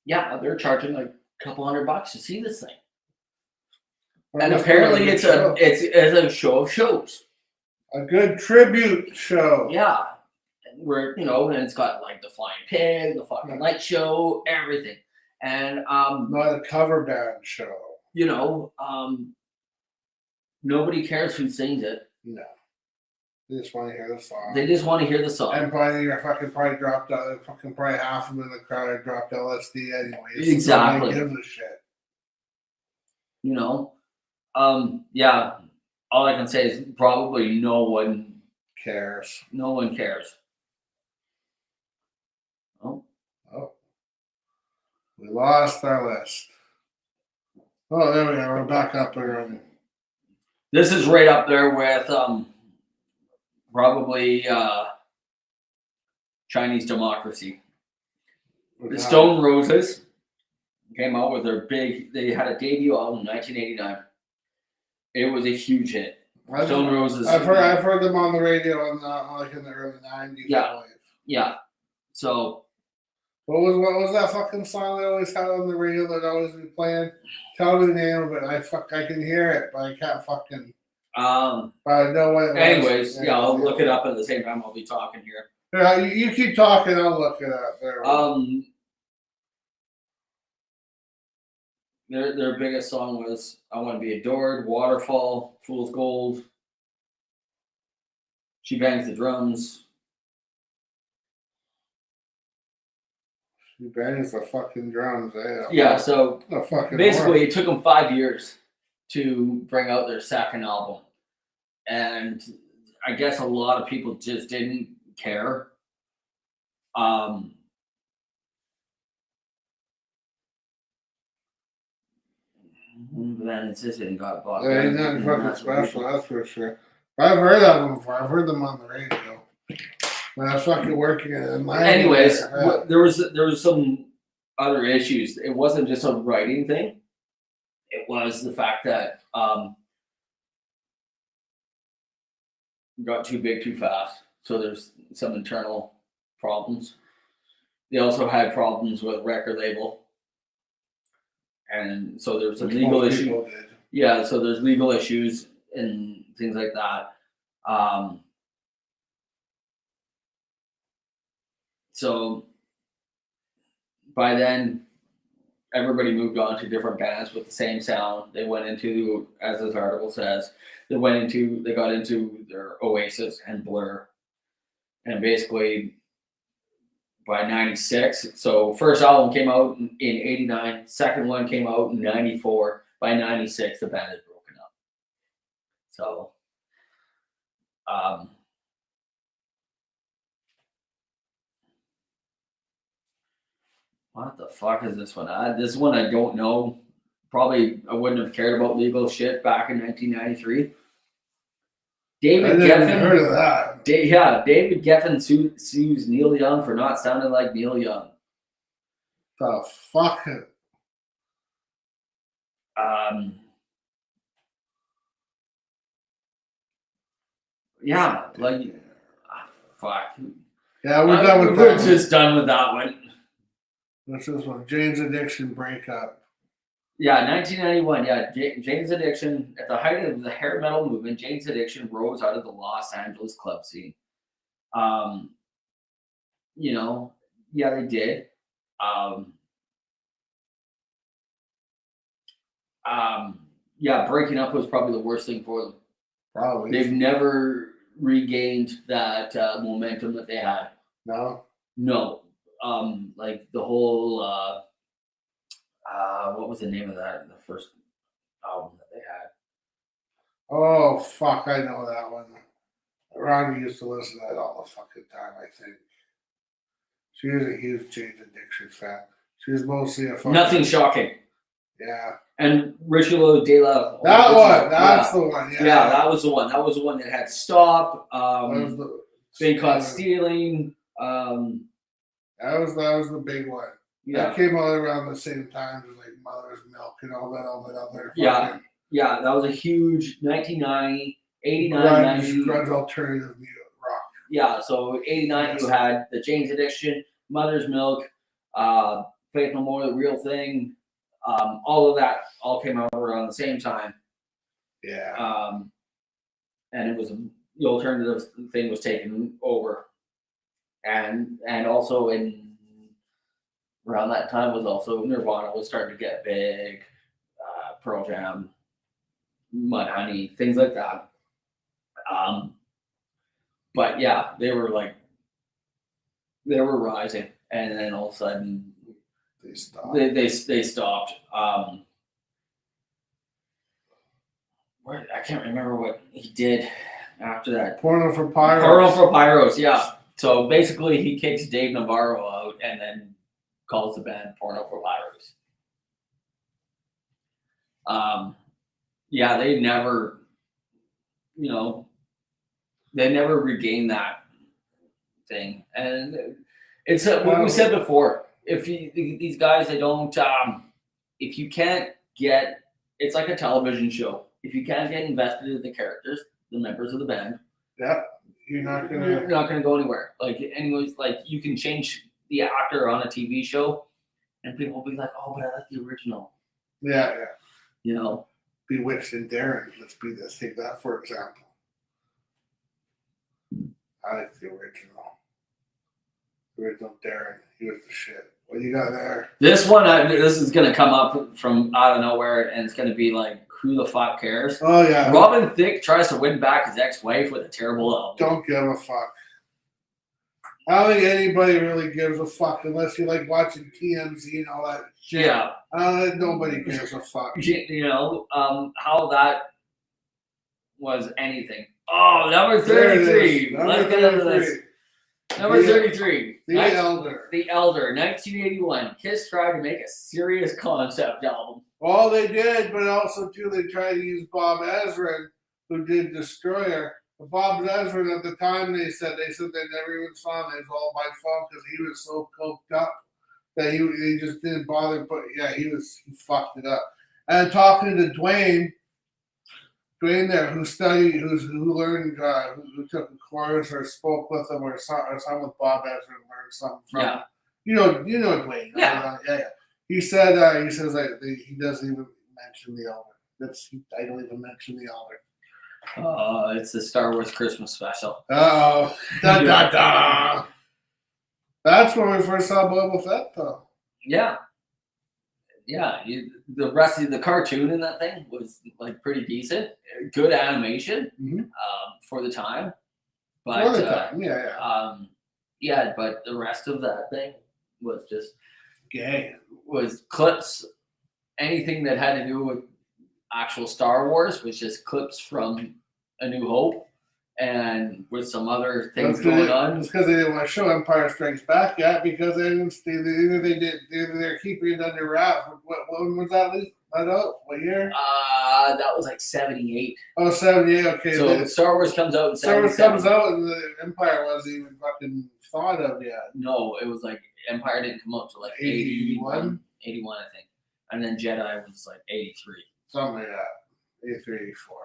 yeah, they're charging like a couple $100 to see this thing. And apparently it's a show of shows. A good tribute show. Yeah. Where, and it's got like the Flying Pig, the fucking light show, everything. And not a cover band show. Nobody cares who sings it. No. They just want to hear the song. They just want to hear the song. And probably dropped out. Probably half of them in the crowd had dropped LSD anyways. Exactly. So give a shit. Yeah. All I can say is probably no one cares. No one cares. Oh. We lost our list. Oh, there we are. We're back up again. This is right up there with probably Chinese Democracy. The Stone Roses came out with their they had a debut album in 1989. It was a huge hit. Stone Roses. I've heard them on the radio in the early 90s. Yeah. Yeah. So what was that fucking song they always had on the radio that always be playing? Tell me the name of it. I can hear it, but I can't fucking. But I know what it was. Anyways, yeah, I'll look it up at the same time I'll be talking here. Yeah, you keep talking, I'll look it up. There. Their biggest song was "I Want to Be Adored," "Waterfall," "Fool's Gold," "She Bangs the Drums." She bangs the fucking drums, eh? Yeah, so basically work. it took them 5 years to bring out their second album. And I guess a lot of people just didn't care. Then it's just got bought. Yeah, he's not fucking special, that's for sure. I've heard of them before. I've heard them on the radio. When I was fucking working in my. Anyways, there was some other issues. It wasn't just a writing thing. It was the fact that got too big too fast. So there's some internal problems. They also had problems with record label. And so there's some legal issues. Yeah, so there's legal issues and things like that. So by then, everybody moved on to different bands with the same sound. They went into, as this article says, they got into their Oasis and Blur. And basically, by 96, so first album came out in 89, second one came out in 94. By 96, the band had broken up. So, what the fuck is this one? This one I don't know. Probably I wouldn't have cared about legal shit back in 1993. David Geffen. Heard of that. David Geffen sues Neil Young for not sounding like Neil Young. The fuck? Yeah, like fuck. Yeah, we're done with We're that. just done with that one. What's this one? Jane's Addiction breakup. Yeah, 1991. Yeah, Jane's Addiction. At the height of the hair metal movement, Jane's Addiction rose out of the Los Angeles club scene. You know, yeah, they did. Yeah, breaking up was probably the worst thing for them. Probably. They've never regained that momentum that they had. No. No, like the whole what was the name of that? The first album that they had. Oh fuck! I know that one. Ronnie used to listen to that all the fucking time. I think she was a huge Jane's Addiction fan. She was mostly a fucking. Nothing shocking. Yeah. And Ritual de la. That one. That's the one. Yeah. Yeah, that was the one. That was the one that had Stop. That was the. They Caught Stealing. That was the big one. Yeah. That came all around the same time as like Mother's Milk and all that other. Yeah. Fucking Yeah, that was a huge 1990, 89, grunge, 90. grunge alternative music rock. Yeah, so 89, you had the Jane's Addiction, Mother's Milk, Faith No More, The Real Thing. All of that all came out around the same time. Yeah. And it was the alternative thing was taken over. And also in around that time was also Nirvana was starting to get big, Pearl Jam, Mudhoney, things like that. But yeah, they were rising, and then all of a sudden They stopped. They stopped. I can't remember what he did after that. Porno for Pyros. Porno for Pyros, yeah. So basically, he kicks Dave Navarro out and then calls the band Porno for Pyros. Yeah, they never, they never regained that thing. And it's what we said before. If these guys, they don't, if you can't get, it's like a television show. If you can't get invested in the characters, the members of the band, yeah, you're not gonna go anywhere. Like, anyways, like you can change the actor on a TV show, and people will be like, "Oh, but I like the original." Yeah. Bewitched and Darren. Let's take that for example. I like the original. Original Darren. He was the shit. What you got there? This one, this is gonna come up from out of nowhere, and it's gonna be like, who the fuck cares? Oh yeah. Robin Thicke tries to win back his ex-wife with a terrible album. Don't give a fuck. I don't think anybody really gives a fuck unless you like watching TMZ and all that shit. Yeah. Nobody gives a fuck. How that was anything. Oh, number 33. Let's get into this. Number 33. The Elder. The Elder, 1981. Kiss tried to make a serious concept album. Well, they did, but also, too, they tried to use Bob Ezrin, who did Destroyer. But Bob Ezrin, at the time, they said they never even saw him. It was all by phone because he was so coked up that he just didn't bother. But, yeah, he fucked it up. And talking to Dwayne there, who learned, who took a course or spoke with him or something with Bob Ezrin, learned something from him. You know Dwayne. Yeah. Yeah. He said, he says that he doesn't even mention the Elder. I don't even mention the Elder. It's the Star Wars Christmas special. Oh, da. That's when we first saw Boba Fett, though. Yeah. Yeah, the rest of the cartoon in that thing was like pretty decent. Good animation for the time. But, for the time, yeah. But the rest of that thing was just gay. Was clips. Anything that had to do with actual Star Wars was just clips from A New Hope and with some other things going on. It's because they didn't want to show Empire Strikes Back yet because they're keeping it under wraps. When was that out? What year? That was like 78. Oh, 78, okay. So Star Wars comes out in 77. Star Wars comes out and the Empire wasn't even fucking thought of yet. No, it was like Empire didn't come out until like 81, I think. And then Jedi was like 83. Something like that. 83, 84.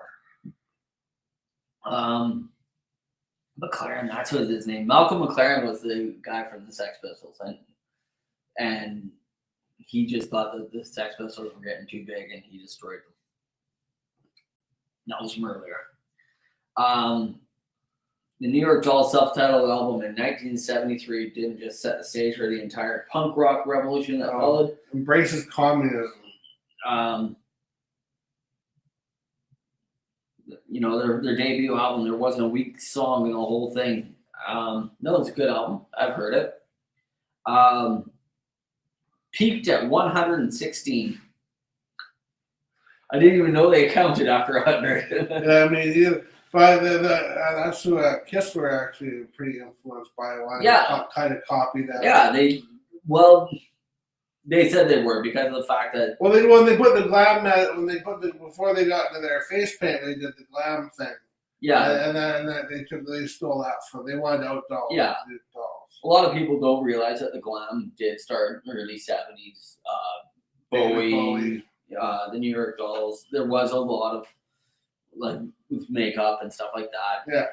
McLaren, that's what his name. Malcolm McLaren was the guy from the Sex Pistols, and he just thought that the Sex Pistols were getting too big, and he destroyed them. That was from earlier. The New York Dolls self-titled album in 1973 didn't just set the stage for the entire punk rock revolution that followed. Embraces communism. You know, their debut album, there wasn't a weak song in the whole thing. No, it's a good album. I've heard it. Peaked at 116. I didn't even know they counted after 100. Yeah, I mean, but that's who Kiss were actually pretty influenced by. Yeah. Kind of copied that. Yeah, they said they were because of the fact that When they put the glam before they got into their face paint, they did the glam thing. yeah, and then they stole that from. They wanted out dolls. Yeah. Dolls. a lot of people don't realize that the glam did start in the early 70s. Bowie. The New York Dolls. There was a lot of like with makeup and stuff like that. Yeah.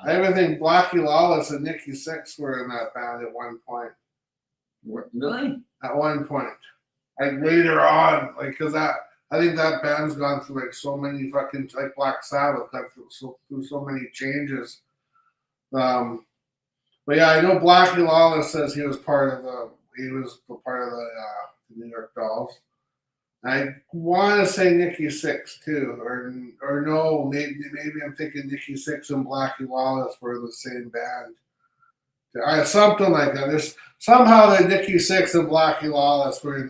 I even think Blackie Lawless and Nikki Sixx were in that band at one point. Really? At one point, like later on, like because I think that band's gone through like so many fucking like Black Sabbath got through so many changes. But yeah, I know Blackie Lawless says he was part of the New York Dolls. I want to say Nikki Sixx too, or no, maybe I'm thinking Nikki Sixx and Blackie Lawless were in the same band. Something like that. There's somehow that Nikki Sixx and Blackie Lawless were in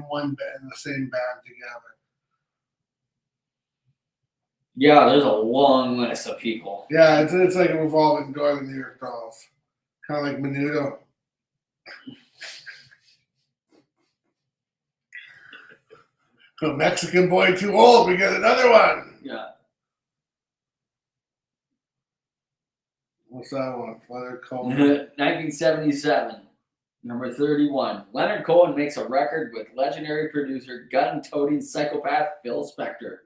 one band, in the same band together. Yeah, there's a long list of people. Yeah, it's like a revolving door in the New York Dolls, kind of like Menudo. A Mexican boy too old. We get another one. Yeah. What's that one? Leonard Cohen. 1977, number 31. Leonard Cohen makes a record with legendary producer, gun-toting psychopath Phil Spector.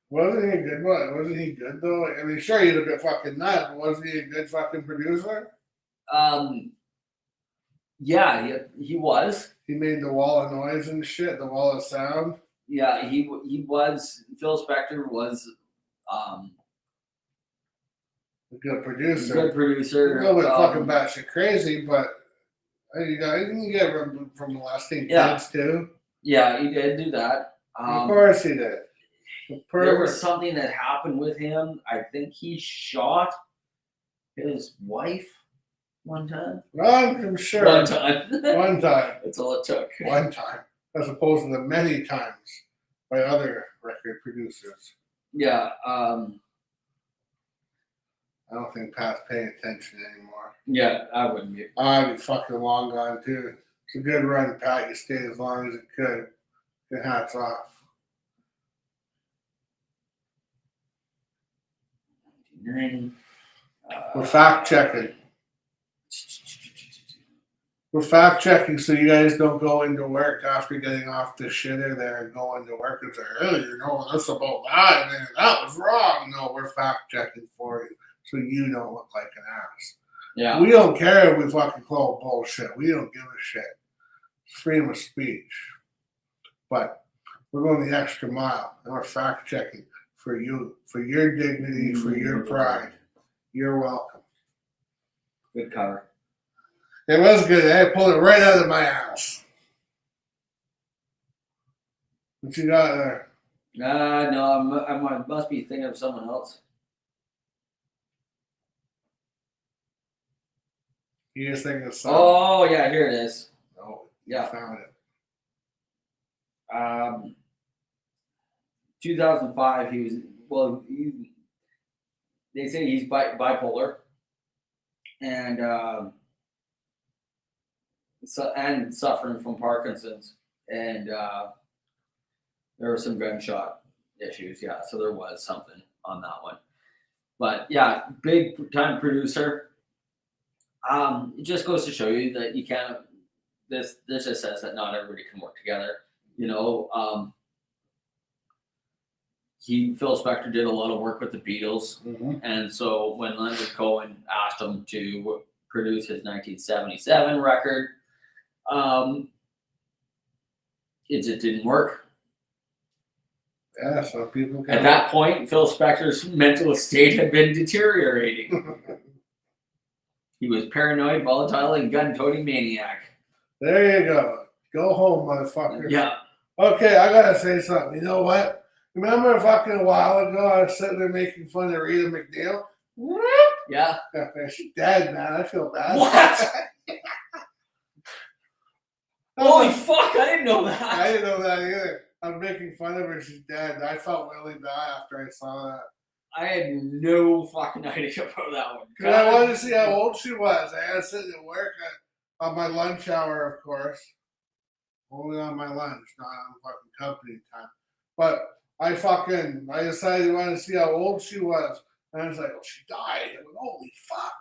Wasn't he good? Wasn't he good though? I mean, sure, he's a bit fucking nuts, but wasn't he a good fucking producer? Yeah, he was. He made the wall of noise and shit, the wall of sound. Yeah, he was. Phil Spector was A good producer. good producer. A little bit fucking batshit crazy, but you can get from molesting kids too. Yeah, he did do that. Of course he did. There was something that happened with him. I think he shot his wife one time. I'm sure. One time. One time. That's all it took. One time. As opposed to the many times by other record producers. Yeah. I don't think Pat's paying attention anymore. Yeah, I wouldn't be. I'd be fucking long gone too. It's a good run, Pat. You stayed as long as you could. Your hats off. 1990. We're fact checking. We're fact checking so you guys don't go into work after getting off the shitter there and go into work and say, hey, you know this about that and then that was wrong. No, we're fact checking for you so you don't look like an ass. Yeah. We don't care if we fucking call bullshit. We don't give a shit. It's freedom of speech. But we're going the extra mile and we're fact checking for you, for your dignity, for your pride. You're welcome. Good cover. It was good. I pulled it right out of my ass. What you got there? No, I must be thinking of someone else. You just thinking of something? Oh, yeah, here it is. Oh, Yeah. found it. 2005, they say he's bipolar and suffering from Parkinson's, and there were some gunshot issues. Yeah, so there was something on that one. But yeah, big time producer. It just goes to show you that you can't. This just says that not everybody can work together. You know, Phil Spector did a lot of work with the Beatles, Mhm. and so when Leonard Cohen asked him to produce his 1977 record, it just didn't work. Yeah, so people At that point, Phil Spector's mental state had been deteriorating. He was paranoid, volatile, and gun-toting maniac. There you go. Go home, motherfucker. Yeah. Okay, I gotta say something. You know what? Remember a fucking while ago, I was sitting there making fun of Rita McNeil? Yeah. She's dead, man. I feel bad. What? Holy fuck, I didn't know that. I didn't know that either. I'm making fun of her. She's dead. I felt really bad after I saw that. I had no fucking idea about that one. Because I wanted to see how old she was. I had to sit at work on my lunch hour, of course. Only on my lunch, not on fucking company time. But I decided I wanted to see how old she was. And I was like, oh, she died. I went, holy fuck.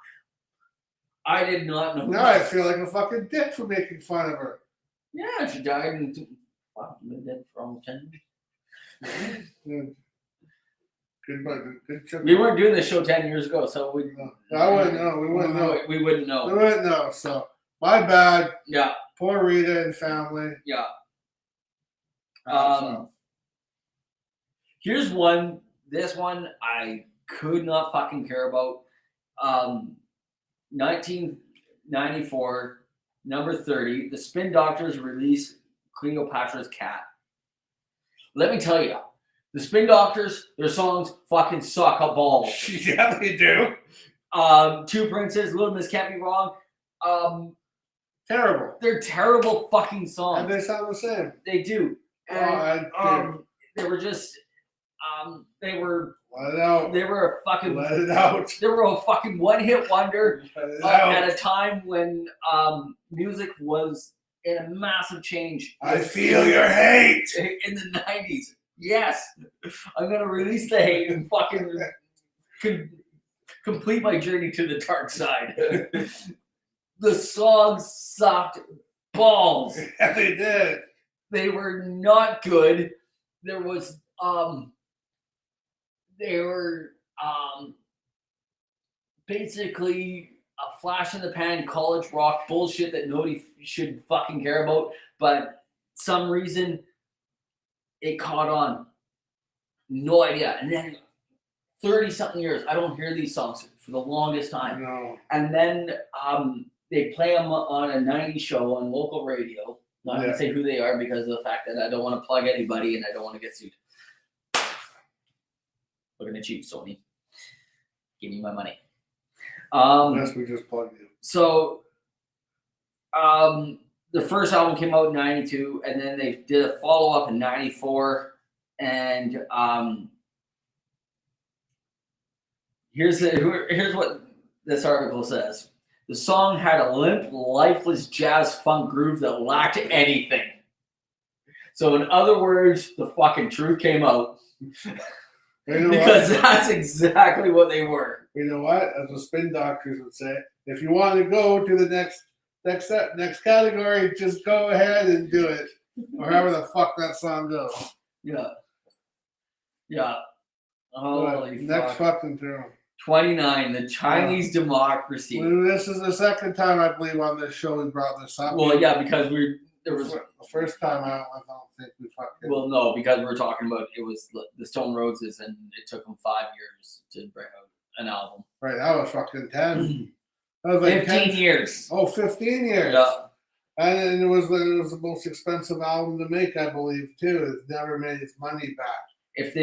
I did not know Now that. I feel like a fucking dick for making fun of her. Yeah, she died in. Wow, been dead for almost 10 years. Good chip. We weren't doing this show 10 years ago, so we. I wouldn't know. We wouldn't know. We wouldn't know. We wouldn't know. So, my bad. Yeah, Poor Rita and family. yeah. So, Here's one. This one I could not fucking care about. 1994, number 30. The Spin Doctors release Cleopatra's Cat. Let me tell you, the Spin Doctors, their songs fucking suck a balls. yeah, they do. Two Princes, Little Miss Can't Be Wrong. Terrible. They're terrible fucking songs. And they sound the same. They do. And they were just they were Let it out. they were a fucking Let it out. they were a fucking one-hit wonder Let it out. at a time when music was in a massive change. I feel your hate. In the 90s. Yes. I'm gonna release the hate and fucking complete my journey to the dark side. The songs sucked balls. Yeah, they did. They were not good. There was they were basically a flash in the pan college rock bullshit that nobody should fucking care about, but some reason it caught on. No idea. And then 30 something years, I don't hear these songs for the longest time. No. And then they play them on a 90s show on local radio. Not going to say who they are because of the fact that I don't want to plug anybody and I don't want to get sued. Looking at you, Sony. Give me my money. Unless we just plugged you. So, the first album came out in 92, and then they did a follow-up in 94. And here's what this article says. The song had a limp, lifeless jazz funk groove that lacked anything. So in other words, the fucking truth came out. You know Because what? that's exactly what they were. You know what? As the Spin Doctors would say, if you want to go to the next category, just go ahead and do it. Or however the fuck that song goes. Yeah. Yeah. Holy Next fuck. fucking term. 29, the Chinese democracy. Well, this is the second time I believe on this show we brought this up. Well, yeah, because there was the first time I don't think we fucking. well, no, because we were talking about it was the Stone Roses, and it took them 5 years to bring out an album. Right, that was fucking 10. That was like 15 10, years. Oh, 15 years. Yeah. And it was the most expensive album to make, I believe, too. It never made its money back. If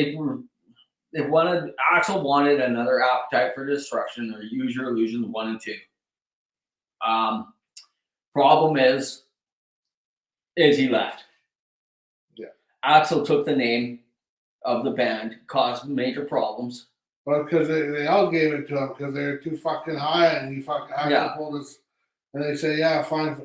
Axl wanted another Appetite for Destruction or Use Your Illusions 1 and 2. Problem is he left. Yeah. Axl took the name of the band, caused major problems. Well, because they all gave it to him because they were too fucking high, and he fucking Axl pulled us. And they say, yeah, fine.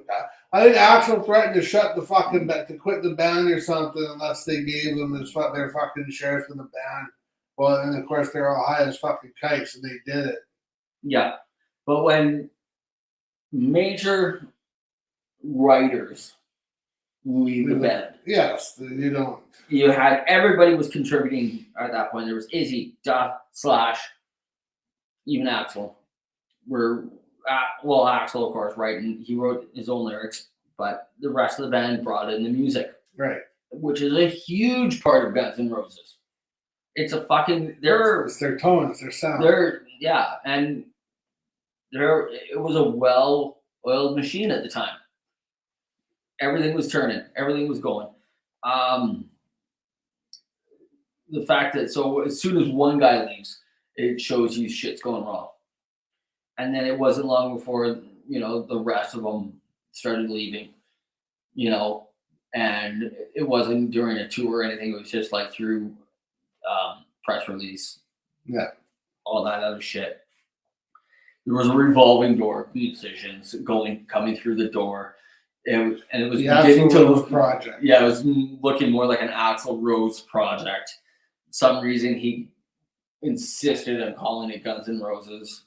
I think Axl threatened to shut the fucking to quit the band or something unless they gave them their fucking shares for the band. Well, and of course they're all high as fucking kites, and they did it. Yeah, but when major writers lead the band. Yes, you don't. You had everybody was contributing at that point. There was Izzy, Duff, Slash, even Axel. Axel, of course, right? And he wrote his own lyrics, but the rest of the band brought in the music. Right. Which is a huge part of Guns N' Roses. It's a fucking it's their tone, it's their sound. And it was a well-oiled machine at the time. Everything was turning, everything was going. The fact that as soon as one guy leaves, it shows you shit's going wrong. And then it wasn't long before, the rest of them started leaving, and it wasn't during a tour or anything. It was just like through press release. Yeah. All that other shit. There was a revolving door of musicians coming through the door. And it was beginning to look project. Yeah, it was looking more like an Axl Rose project. For some reason he insisted on calling it Guns N' Roses.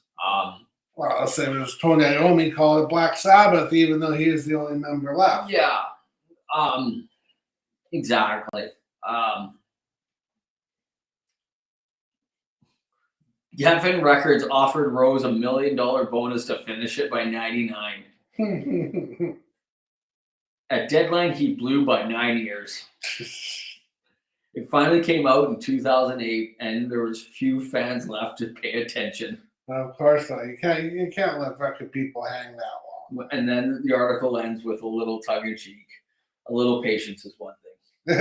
Well, I'll say it was Tony Iommi called it Black Sabbath, even though he is the only member left. Yeah. Exactly. Geffen Records offered Rose $1 million bonus to finish it by 99. At deadline, he blew by 9 years. It finally came out in 2008, and there was few fans left to pay attention. Of course not. You can't let record people hang that long. And then the article ends with a little tongue-in-cheek. A little patience is one thing.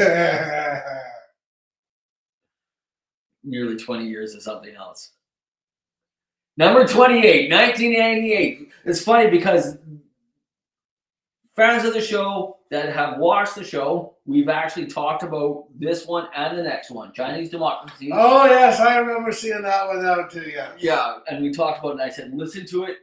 Nearly 20 years is something else. Number 28, 1998. It's funny because fans of the show that have watched the show, we've actually talked about this one and the next one, Chinese Democracy. Oh, yes, I remember seeing that one out too, yes. Yeah, and we talked about it, and I said, listen to it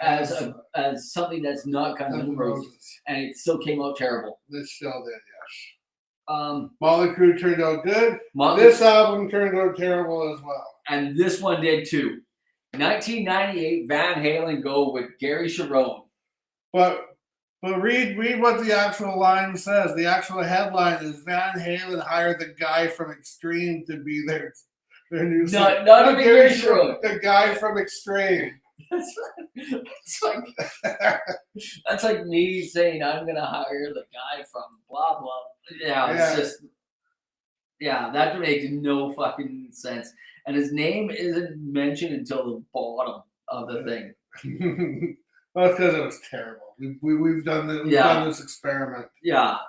as something that's not Guns N' Roses. And it still came out terrible. It still did, yes. Motley Crue turned out good. This album turned out terrible as well. And this one did too. 1998, Van Halen go with Gary Cherone. But read what the actual line says. The actual headline is Van Halen hired the guy from Extreme to be their new singer. Not even Gary Cherone. The guy from Extreme. That's like me saying I'm gonna hire the guy from blah blah. It's just that makes no fucking sense. And his name isn't mentioned until the bottom of the thing. Well, it's because it was terrible. We've done this experiment. Yeah.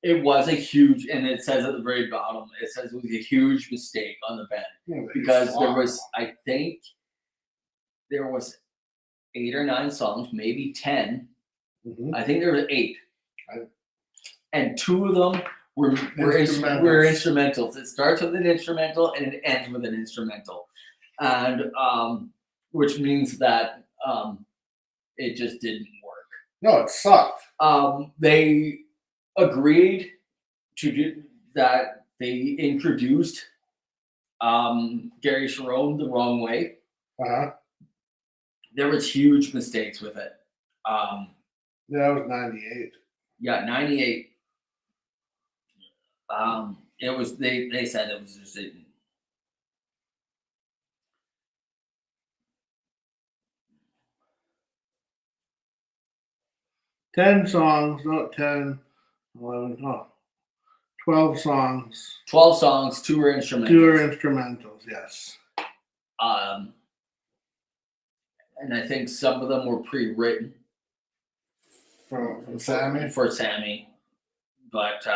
It was a huge, and it says at the very bottom, it says it was a huge mistake on the band because there was 8 or 9 songs, maybe 10. Mm-hmm. I think there were 8, and 2 of them were instrumentals. It starts with an instrumental and it ends with an instrumental, and which means that it just didn't work. No, it sucked. They agreed to do that. They introduced Gary Cherone the wrong way. There was huge mistakes with it. That was 98. Yeah, 98. It was they said it was just 10 songs, not 10, 11, 12 songs. 12 songs, 2 were instrumentals. 2 were instrumentals, yes. And I think some of them were pre-written for Sammy. For Sammy, but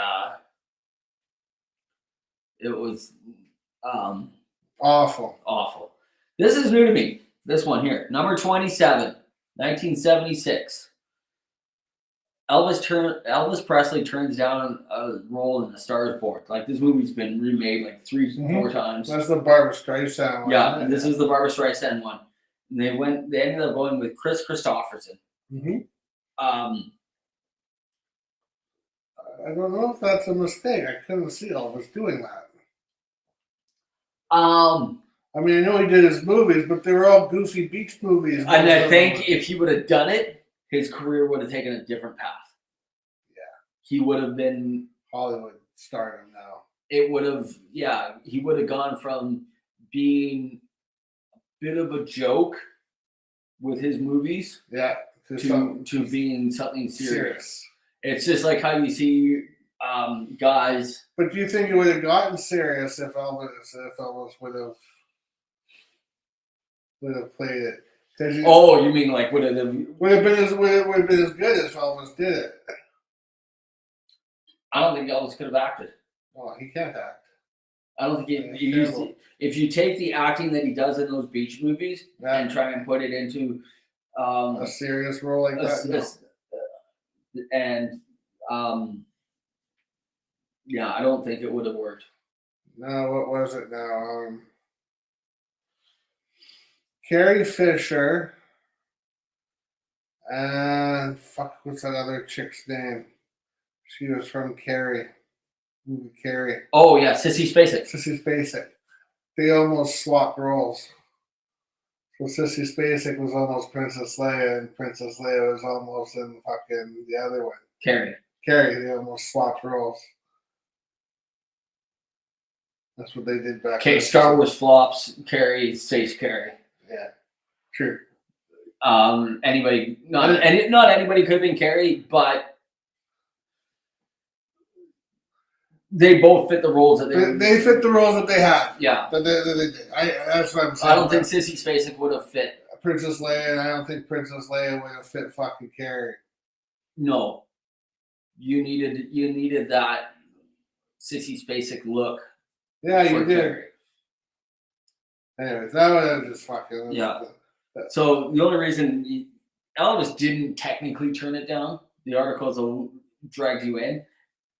it was awful. This is new to me. This one here, number 27, 1976. Elvis Presley turns down a role in A Star Is Born. Like, this movie's been remade like 3-4 times. That's the Barbra Streisand one. Yeah, and this is the Barbra Streisand one. And they ended up going with Chris Christopherson. Mm-hmm. I don't know if that's a mistake. I couldn't see Elvis doing that. I mean, I know he did his movies, but they were all goofy beach movies. And I think if he would have done it, his career would have taken a different path. Yeah. he would have been. Hollywood stardom now. It would have, yeah, he would have gone from being a bit of a joke with his movies Yeah. to being something serious. It's just like how you see guys. But do you think it would have gotten serious if Elvis would have played it? You mean like would have been as good as Elvis did it? I don't think Elvis could have acted. Oh, he can't act. I don't think if you take the acting that he does in those beach movies and try and put it into a serious role like that, I don't think it would have worked. No, what was it now? Carrie Fisher and what's that other chick's name? She was from Carrie. Movie Carrie. Oh yeah, Sissy Spacek. They almost swapped roles. So Sissy Spacek was almost Princess Leia, and Princess Leia was almost in fucking the other one. Carrie. They almost swapped roles. That's what they did back. Okay, Star Wars flops. Carrie stays Carrie. Yeah, true. Not anybody could have been Carrie, but they both fit the roles that they fit the roles that they had. Yeah, they did. That's what I'm saying. I don't think Sissy Spacek would have fit Princess Leia, and I don't think Princess Leia would have fit fucking Carrie. No, you needed that Sissy Spacek look. Yeah, you did. Carrie. Anyways, that was just fucking. Yeah. So the only reason Elvis didn't technically turn it down, the articles will drag you in.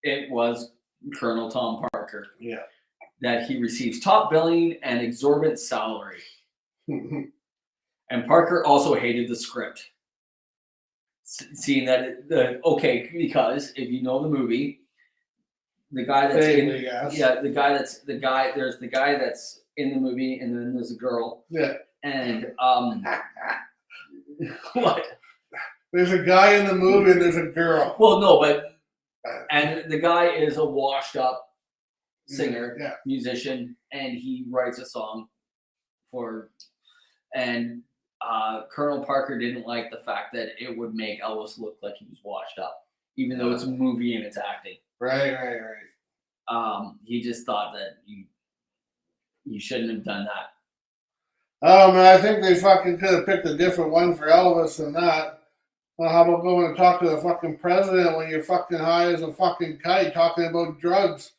It was Colonel Tom Parker. Yeah. That he receives top billing and exorbitant salary. And Parker also hated the script. Seeing that, because if you know the movie, the guy that's there's the guy that's in the movie, and then there's a girl. Yeah. And what? There's a guy in the movie and there's a girl. Well, no, but and the guy is a washed-up singer, musician, and he writes a song for. And Colonel Parker didn't like the fact that it would make Elvis look like he was washed up, even though it's a movie and it's acting. Right. He just thought that you shouldn't have done that. Oh man, I think they fucking could have picked a different one for Elvis than that. Well, how about going and talk to the fucking president when you're fucking high as a fucking kite talking about drugs?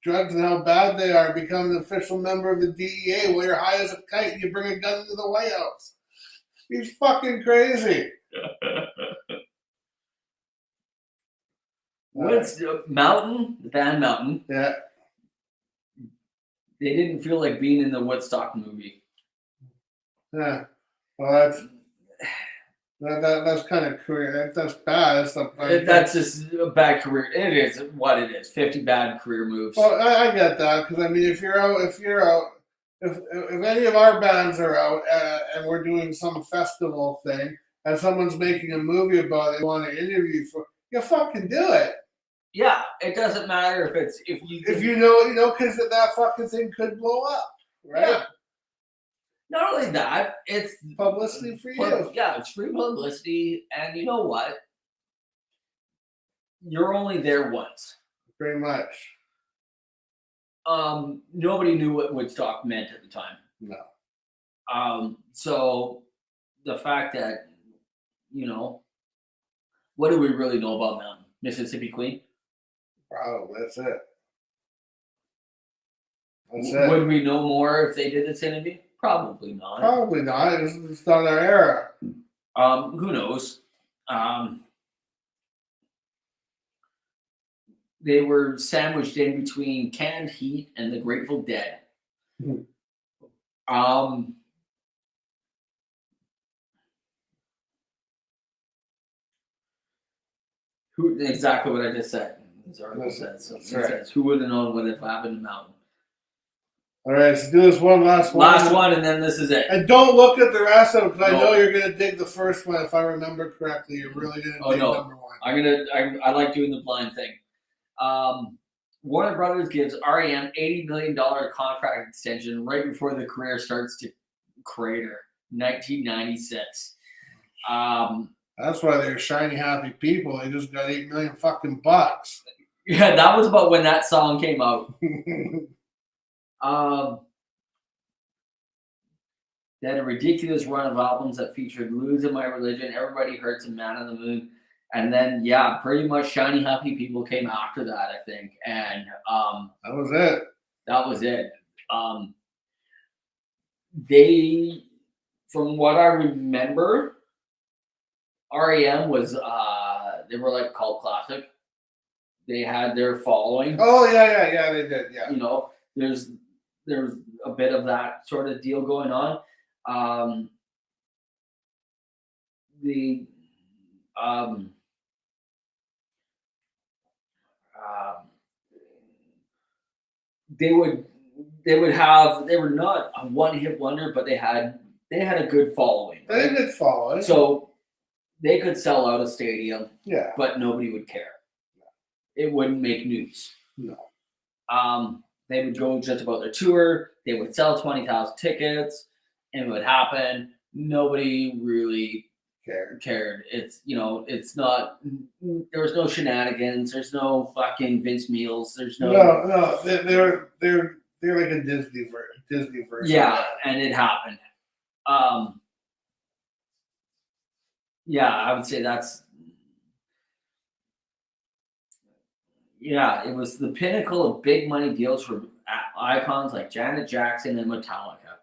Drugs and how bad they are, become an official member of the DEA while you're high as a kite and you bring a gun into the White House. He's fucking crazy. What's Mountain? The band Mountain. Yeah. They didn't feel like being in the Woodstock movie. Yeah. Well, that's kind of career. That's bad. That's just a bad career. It is what it is. 50 bad career moves. Well, I get that, because I mean, if any of our bands are out and we're doing some festival thing and someone's making a movie about it, they want to interview for, you fucking do it. Yeah, it doesn't matter if you know, because that fucking thing could blow up, right? Yeah. Not only that, it's publicity for you. Yeah, it's free publicity, and you know what? You're only there once. Pretty much. Nobody knew what Woodstock meant at the time. No. So the fact that, what do we really know about Mountain? Mississippi Queen? Probably, that's it. Would we know more if they did this interview? Probably not. Probably not. It's not our era. Who knows? They were sandwiched in between Canned Heat and the Grateful Dead. Exactly what I just said. This article says. So it says, who would have known what had happened to Mountain? All right, let's do this one last one. Last one, and then this is it. And don't look at the rest of them because I No. know you're going to dig the first one. If I remember correctly, you're really going to dig no. number one. I like doing the blind thing. Warner Brothers gives REM $80 million contract extension right before the career starts to crater. 1996. That's why they're shiny, happy people. They just got $8 million fucking bucks. Yeah, that was about when that song came out. They had a ridiculous run of albums that featured Losing My Religion, Everybody Hurts, and Man on the Moon. And then, yeah, pretty much Shiny Happy People came after that, I think. And that was it. That was it. They, from what I remember, REM was, they were like cult classic. They had their following. Oh, yeah, they did, yeah. You know, there's a bit of that sort of deal going on. They were not a one-hit wonder, but they had a good following. They did follow it. So they could sell out a stadium, yeah, but nobody would care. It wouldn't make news. No. They would go just about their tour. They would sell 20,000 tickets, and it would happen. Nobody really cared. It's it's not. There was no shenanigans. There's no fucking Vince Meals. There's no. No. They're like a Disney version. Yeah, and it happened. Yeah, I would say that's. Yeah, it was the pinnacle of big money deals for icons like Janet Jackson and Metallica.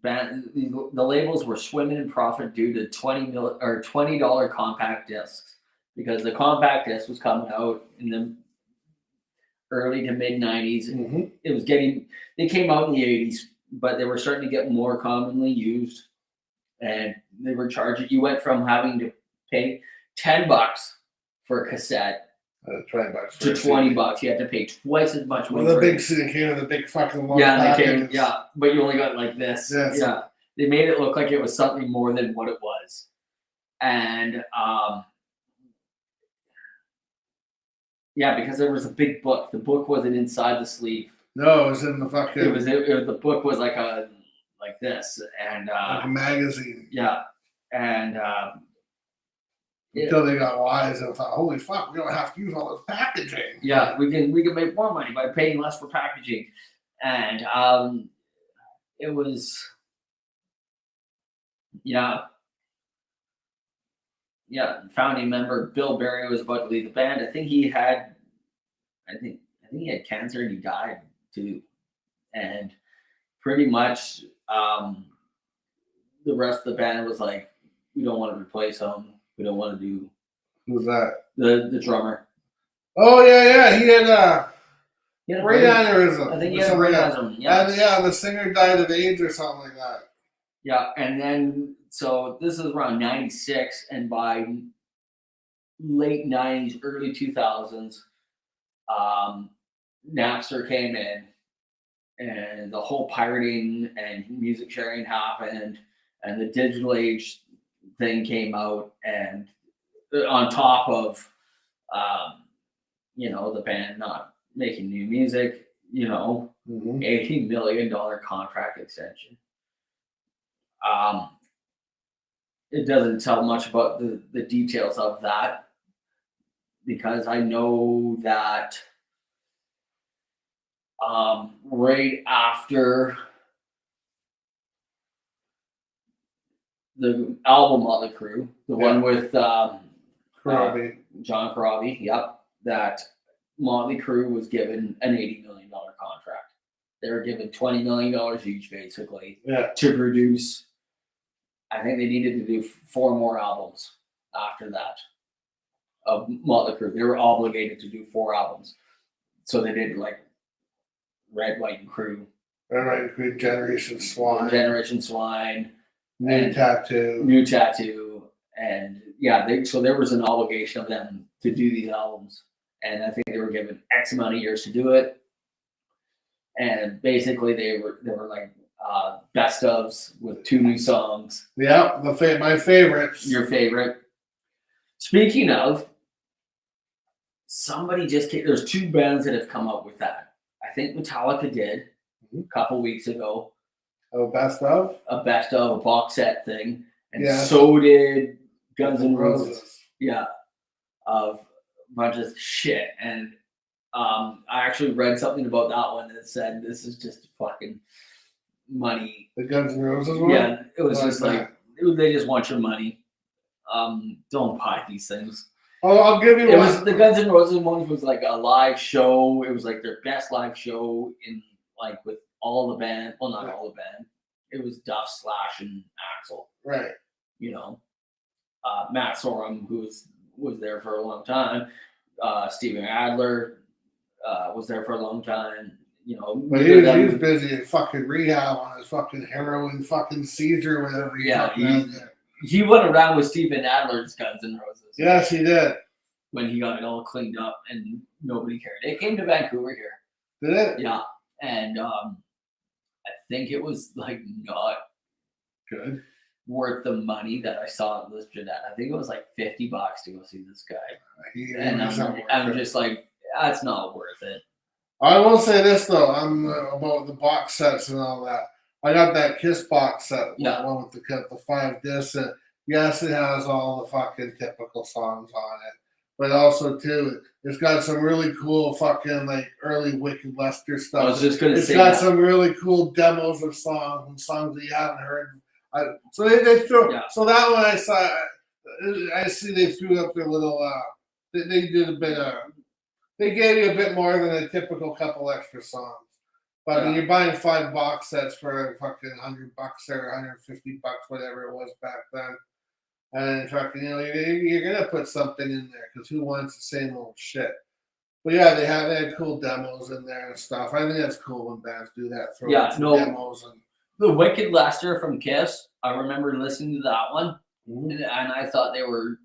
The labels were swimming in profit due to $20 compact discs, because the compact disc was coming out in the early to mid 90s. Mm-hmm. They came out in the 80s, but they were starting to get more commonly used, and they were charging. You went from having to pay $10 for a cassette $20 to $20. You had to pay twice as much money. Well, for they came with a big fucking long package. But you only got like this. Yes. Yeah, they made it look like it was something more than what it was, and because there was a big book. The book wasn't inside the sleeve. No, it was in the fucking. It was the book was like this, and like a magazine. Yeah, and. Until they got wise and thought, "Holy fuck, we don't have to use all this packaging." Yeah, we can make more money by paying less for packaging, and it was, founding member Bill Berry was about to leave the band. I think he had cancer and he died too, and pretty much the rest of the band was like, we don't want to replace him. We don't want to do. Who's that? The drummer. Oh yeah. He had brain aneurysm. I think he had a brain aneurysm. Yeah. And the singer died of AIDS or something like that. Yeah, and then so this is around 96, and by late 90s, early 2000s, Napster came in, and the whole pirating and music sharing happened, and the digital age thing came out, and on top of the band not making new music, $80 million contract extension. It doesn't tell much about the details of that, because I know that right after the album Motley Crue, the one with John Corabi, that Motley Crue was given an $80 million contract. They were given $20 million each, basically, to produce. I think they needed to do 4 more albums after that of Motley Crue. They were obligated to do 4 albums. So they did like Red, White, and Crew. Red, White, and Crew, Generation Swine. New Tattoo. And so there was an obligation of them to do these albums. And I think they were given X amount of years to do it. and basically they were like best ofs with 2 new songs. Yeah, my favorites. Your favorite. Speaking of, somebody just came, there's 2 bands that have come up with that. I think Metallica did a couple weeks ago. Oh, best of? A best of a box set thing. And Yes. so did Guns N' Roses. Roses. Yeah. Of a bunch of shit. And I actually read something about that one that said this is just fucking money. The Guns N' Roses one? Yeah, it was Like just like they just want your money. Don't buy these things. Oh, I'll give you It one. was the Guns N' Roses one was like a live show. It was like their best live show in like with all the band. Well, not all the band. It was Duff, Slash, and Axl. Right. You know, Matt Sorum, who was there for a long time. Steven Adler was there for a long time. You know, But he was busy at fucking rehab on his fucking heroin fucking seizure, whatever. He went around with Steven Adler's Guns N' Roses. Yes, he did. When he got it all cleaned up and nobody cared. It came to Vancouver here. Did it? Yeah. And I think it was like not Good. worth the money that I saw it listed at. I think it was like $50 to go see this guy. And I'm just like, that's not worth it. I will say this though, about the box sets and all that. I got that Kiss box set, Yeah. one with the 5 discs. And yes, it has all the fucking typical songs on it, but also too, it's got some really cool fucking like early Wicked Lester stuff. I was just gonna say it's got that. some really cool demos of songs and songs that you haven't heard. So they threw. Yeah. So that one I saw. I see they threw up their little. They did a bit of. They gave you a bit more than a typical couple extra songs. But when you're buying 5 box sets for fucking $100 or $150, whatever it was back then, and fucking, you know, you're gonna put something in there because who wants the same old shit? But yeah, they had cool demos in there and stuff. I think that's cool when bands do that. Throw demos and the Wicked Lester from Kiss. I remember listening to that one, and I thought they were.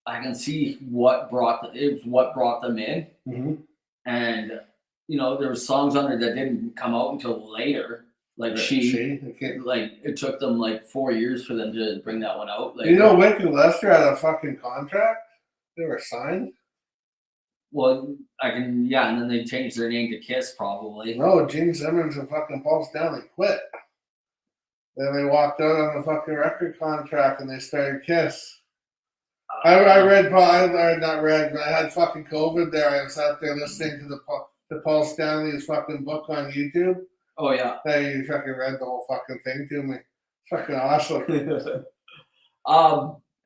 I can see what brought them in. Mm-hmm. And, you know, there were songs on there that didn't come out until later. Like like it took them like 4 years for them to bring that one out. Like, you know, Wicked Lester had a fucking contract. They were signed. Well, and then they changed their name to Kiss probably. No, Gene Simmons and fucking Paul Stanley quit. Then they walked out on the fucking record contract and they started Kiss. I had fucking COVID there. I was out there listening to Paul Stanley's fucking book on YouTube. Oh yeah. Hey, you fucking read the whole fucking thing to me. Fucking awesome.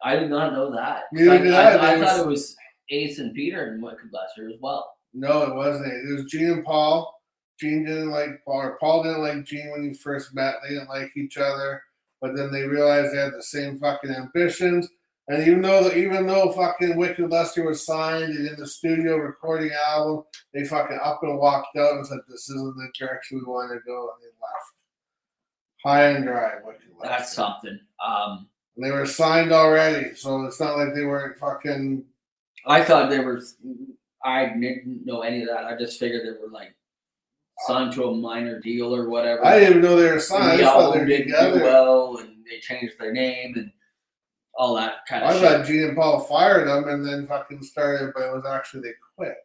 I did not know that. I thought it was Ace and Peter and Wicked Lester as well. No, it wasn't. It was Gene and Paul. Gene didn't like Paul, or Paul didn't like Gene when he first met. They didn't like each other, but then they realized they had the same fucking ambitions. And even though fucking Wicked Lester was signed and in the studio recording album, they fucking up and walked out and said, "This isn't the direction we want to go," and they left. High and dry, Wicked Lester. That's something. And they were signed already, so it's not like they weren't fucking. I thought they were. I didn't know any of that. I just figured they were like signed to a minor deal or whatever. I didn't even know they were signed. The album didn't do well, and they changed their name and all that kind of shit. I thought Gene and Paul fired them and then fucking started, but it was actually they quit.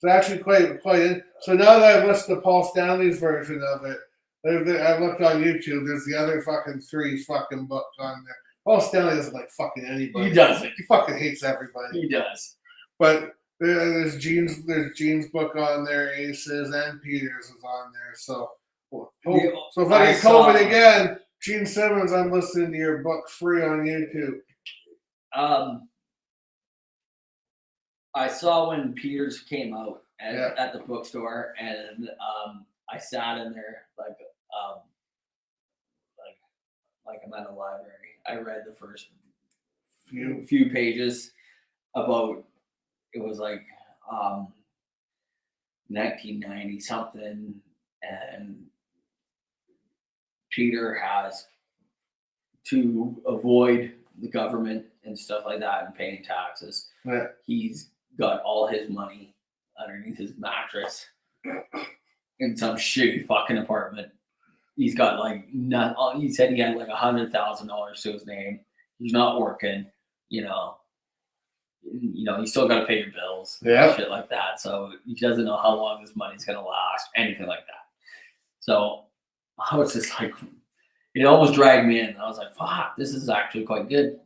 It's actually quite. So now that I've listened to Paul Stanley's version of it, I looked on YouTube. There's the other fucking 3 fucking books on there. Paul Stanley doesn't like fucking anybody. He doesn't. He fucking hates everybody. He does. But there's Gene's book on there, Ace's and Peter's is on there. So if I get COVID again, Gene Simmons, I'm listening to your book free on YouTube. I saw when Peters came out at the bookstore, and I sat in there like I'm at a library. I read the first few pages about it was like 1990 something, and Peter has to avoid the government and stuff like that and paying taxes. Yeah. He's got all his money underneath his mattress in some shitty fucking apartment. He's got like he said he had like $100,000 to his name. He's not working, you know, you still got to pay your bills, shit like that. So he doesn't know how long this money's gonna last, anything like that. So I was just like, it almost dragged me in. I was like, fuck, this is actually quite good.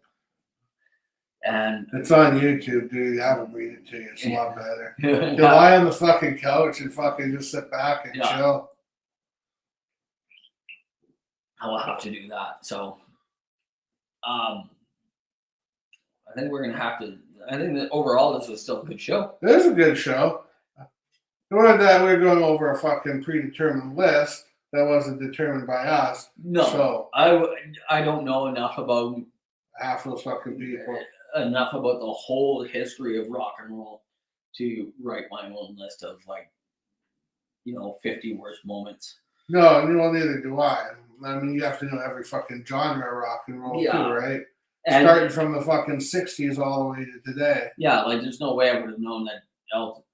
And it's on YouTube, dude. Have them read it to you. It's a lot better. You lie on the fucking couch and fucking just sit back and chill. I will have to do that. So, I think we're gonna have to. I think that overall this was still a good show. It is a good show. Knowing that we're going over a fucking predetermined list that wasn't determined by us. No, so I don't know enough about half those fucking people. Enough about the whole history of rock and roll to write my own list of 50 worst moments. No, well, neither do I. I mean, you have to know every fucking genre of rock and roll too, right? And starting from the fucking 60s all the way to today. Yeah, there's no way I would have known that Elton.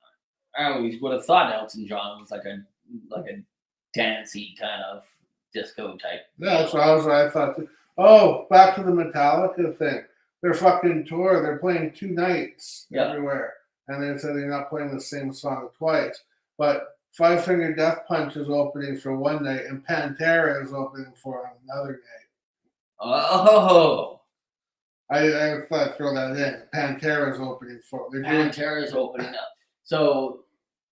I always would have thought Elton John was like a dancey kind of disco type. Yeah, that's what I thought too. Oh, back to the Metallica thing. Their fucking tour, they're playing 2 nights everywhere. And they said they're not playing the same song twice. But Five Finger Death Punch is opening for one night, and Pantera is opening for another night. Oh! I thought I'd throw that in. Pantera is opening for. Pantera is opening up. So,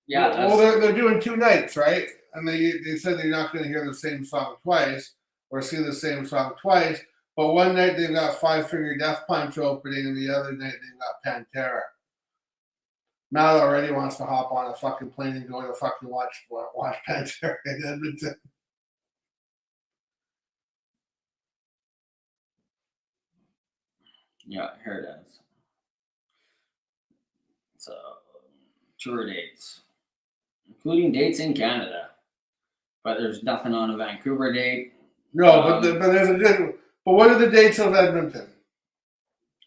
yeah. Well, they're doing 2 nights, right? And they said they're not going to hear the same song twice or see the same song twice. But one night they've got Five Finger Death Punch opening, and the other night they've got Pantera. Matt already wants to hop on a fucking plane and go to fucking watch Pantera in Edmonton. Yeah, here it is. So, tour dates, including dates in Canada, but there's nothing on a Vancouver date. No, but there's a good. But what are the dates of Edmonton?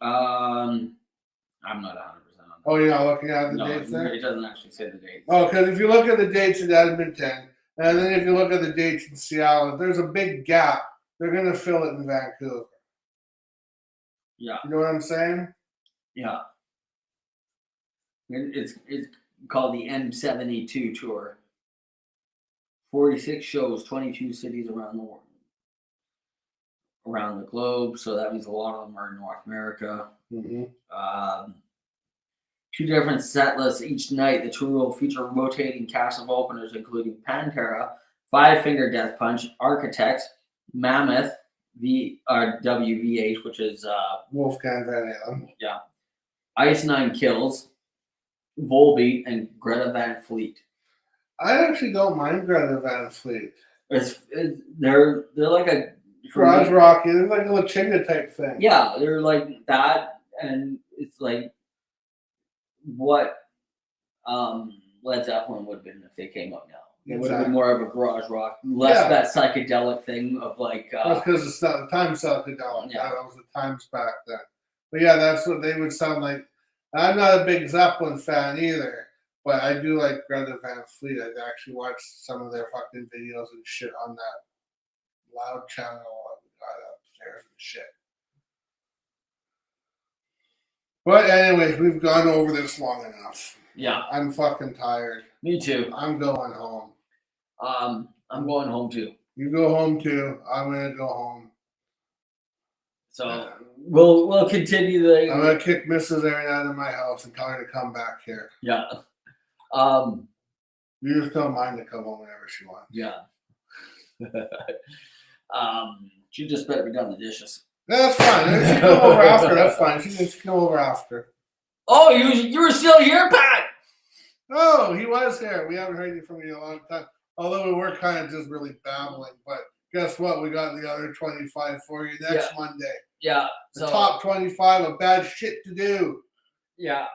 I'm not 100% on that. Oh, you're not looking at the dates there? It doesn't actually say the dates. Oh, because if you look at the dates in Edmonton, and then if you look at the dates in Seattle, if there's a big gap, they're going to fill it in Vancouver. Yeah. You know what I'm saying? Yeah. It's called the M72 tour. 46 shows, 22 cities around the world. Around the globe, so that means a lot of them are in North America. Mm-hmm. 2 different set lists each night. The tour will feature a rotating cast of openers, including Pantera, Five Finger Death Punch, Architects, Mammoth, WVH, which is Wolfgang Van Halen. Yeah, Ice Nine Kills, Volbeat, and Greta Van Fleet. I actually don't mind Greta Van Fleet. They're like a garage rock. It's like a Lachinga type thing. Yeah, they're like that, and it's like what Led Zeppelin would have been if they came up now. It would have been more of a garage rock, less that psychedelic thing of like. That's because it's not the time psychedelic. Yeah, that was the times back then. But yeah, that's what they would sound like. I'm not a big Zeppelin fan either, but I do like Greta Van Fleet. I've actually watched some of their fucking videos and shit on that Loud channel that we got upstairs and shit. But anyways, we've gone over this long enough. Yeah. I'm fucking tired. Me too. I'm going home. I'm going home too. You go home too. I'm gonna go home. So we'll continue the. I'm gonna kick Mrs. Erin out of my house and tell her to come back here. Yeah. You just don't mind to come home whenever she wants. Yeah. She just better be done the dishes. That's fine. She can come over after. That's fine. She can come over after. Oh, you were still here, Pat? Oh, he was here. We haven't heard anything from you in a long time. Although we were kind of just really babbling. But guess what? We got the other 25 for you next Monday. Yeah. The top 25 of bad shit to do. Yeah.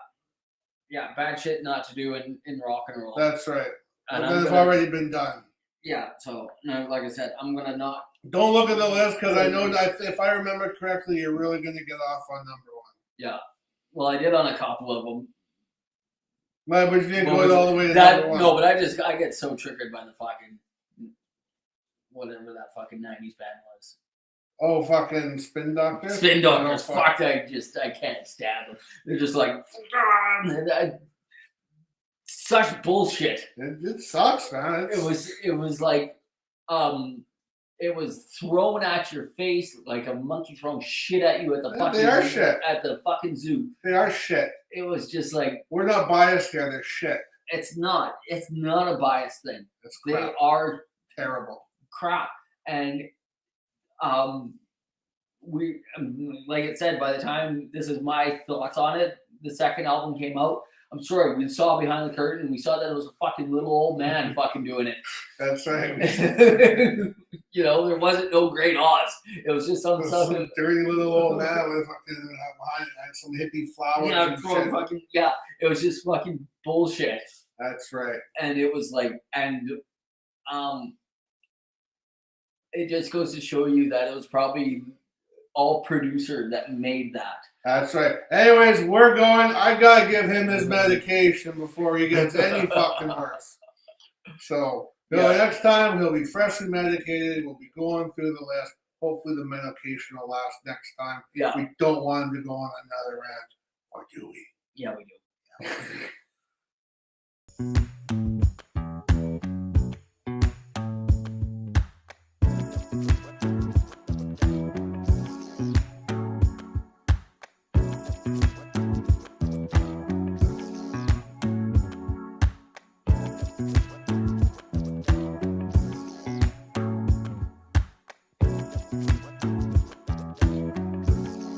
Yeah, bad shit not to do in rock and roll. That's right. And that's already been done. Yeah, so like I said, I'm gonna not. Don't look at the list because I know that if I remember correctly, you're really gonna get off on number 1. Yeah, well, I did on a couple of them. But you didn't What go was all it? the way to That, number one. no, but I get so triggered by the fucking whatever that fucking 90s band was. Oh, fucking Spin Doctors? Spin Doctors. Oh, Fuck, I can't stand them. They're just like, such bullshit. It sucks, man. It was like, it was thrown at your face like a monkey throwing shit at you at the fucking they are zoo, shit. At the fucking zoo. They are shit. It was just like, We're not biased here. They're shit. it's not a bias thing. It's They crap. are Terrible. crap. And we, like it said, by the time this is my thoughts on it, the second album came out. I'm sorry, we saw behind the curtain and we saw that it was a fucking little old man fucking doing it. That's right. You know, there wasn't no great Oz. It was just some dirty little old man with fucking behind some hippie flowers and shit. fucking, yeah. It was just fucking bullshit. That's right. And it was like, it just goes to show you that it was probably all producer that made that. That's right. Anyways, we're going. I gotta give him his medication before he gets any fucking worse. So, next time he'll be freshly medicated. We'll be going through the list. Hopefully, the medication will last next time. Yeah. We don't want him to go on another rant, or do we? Yeah, we do.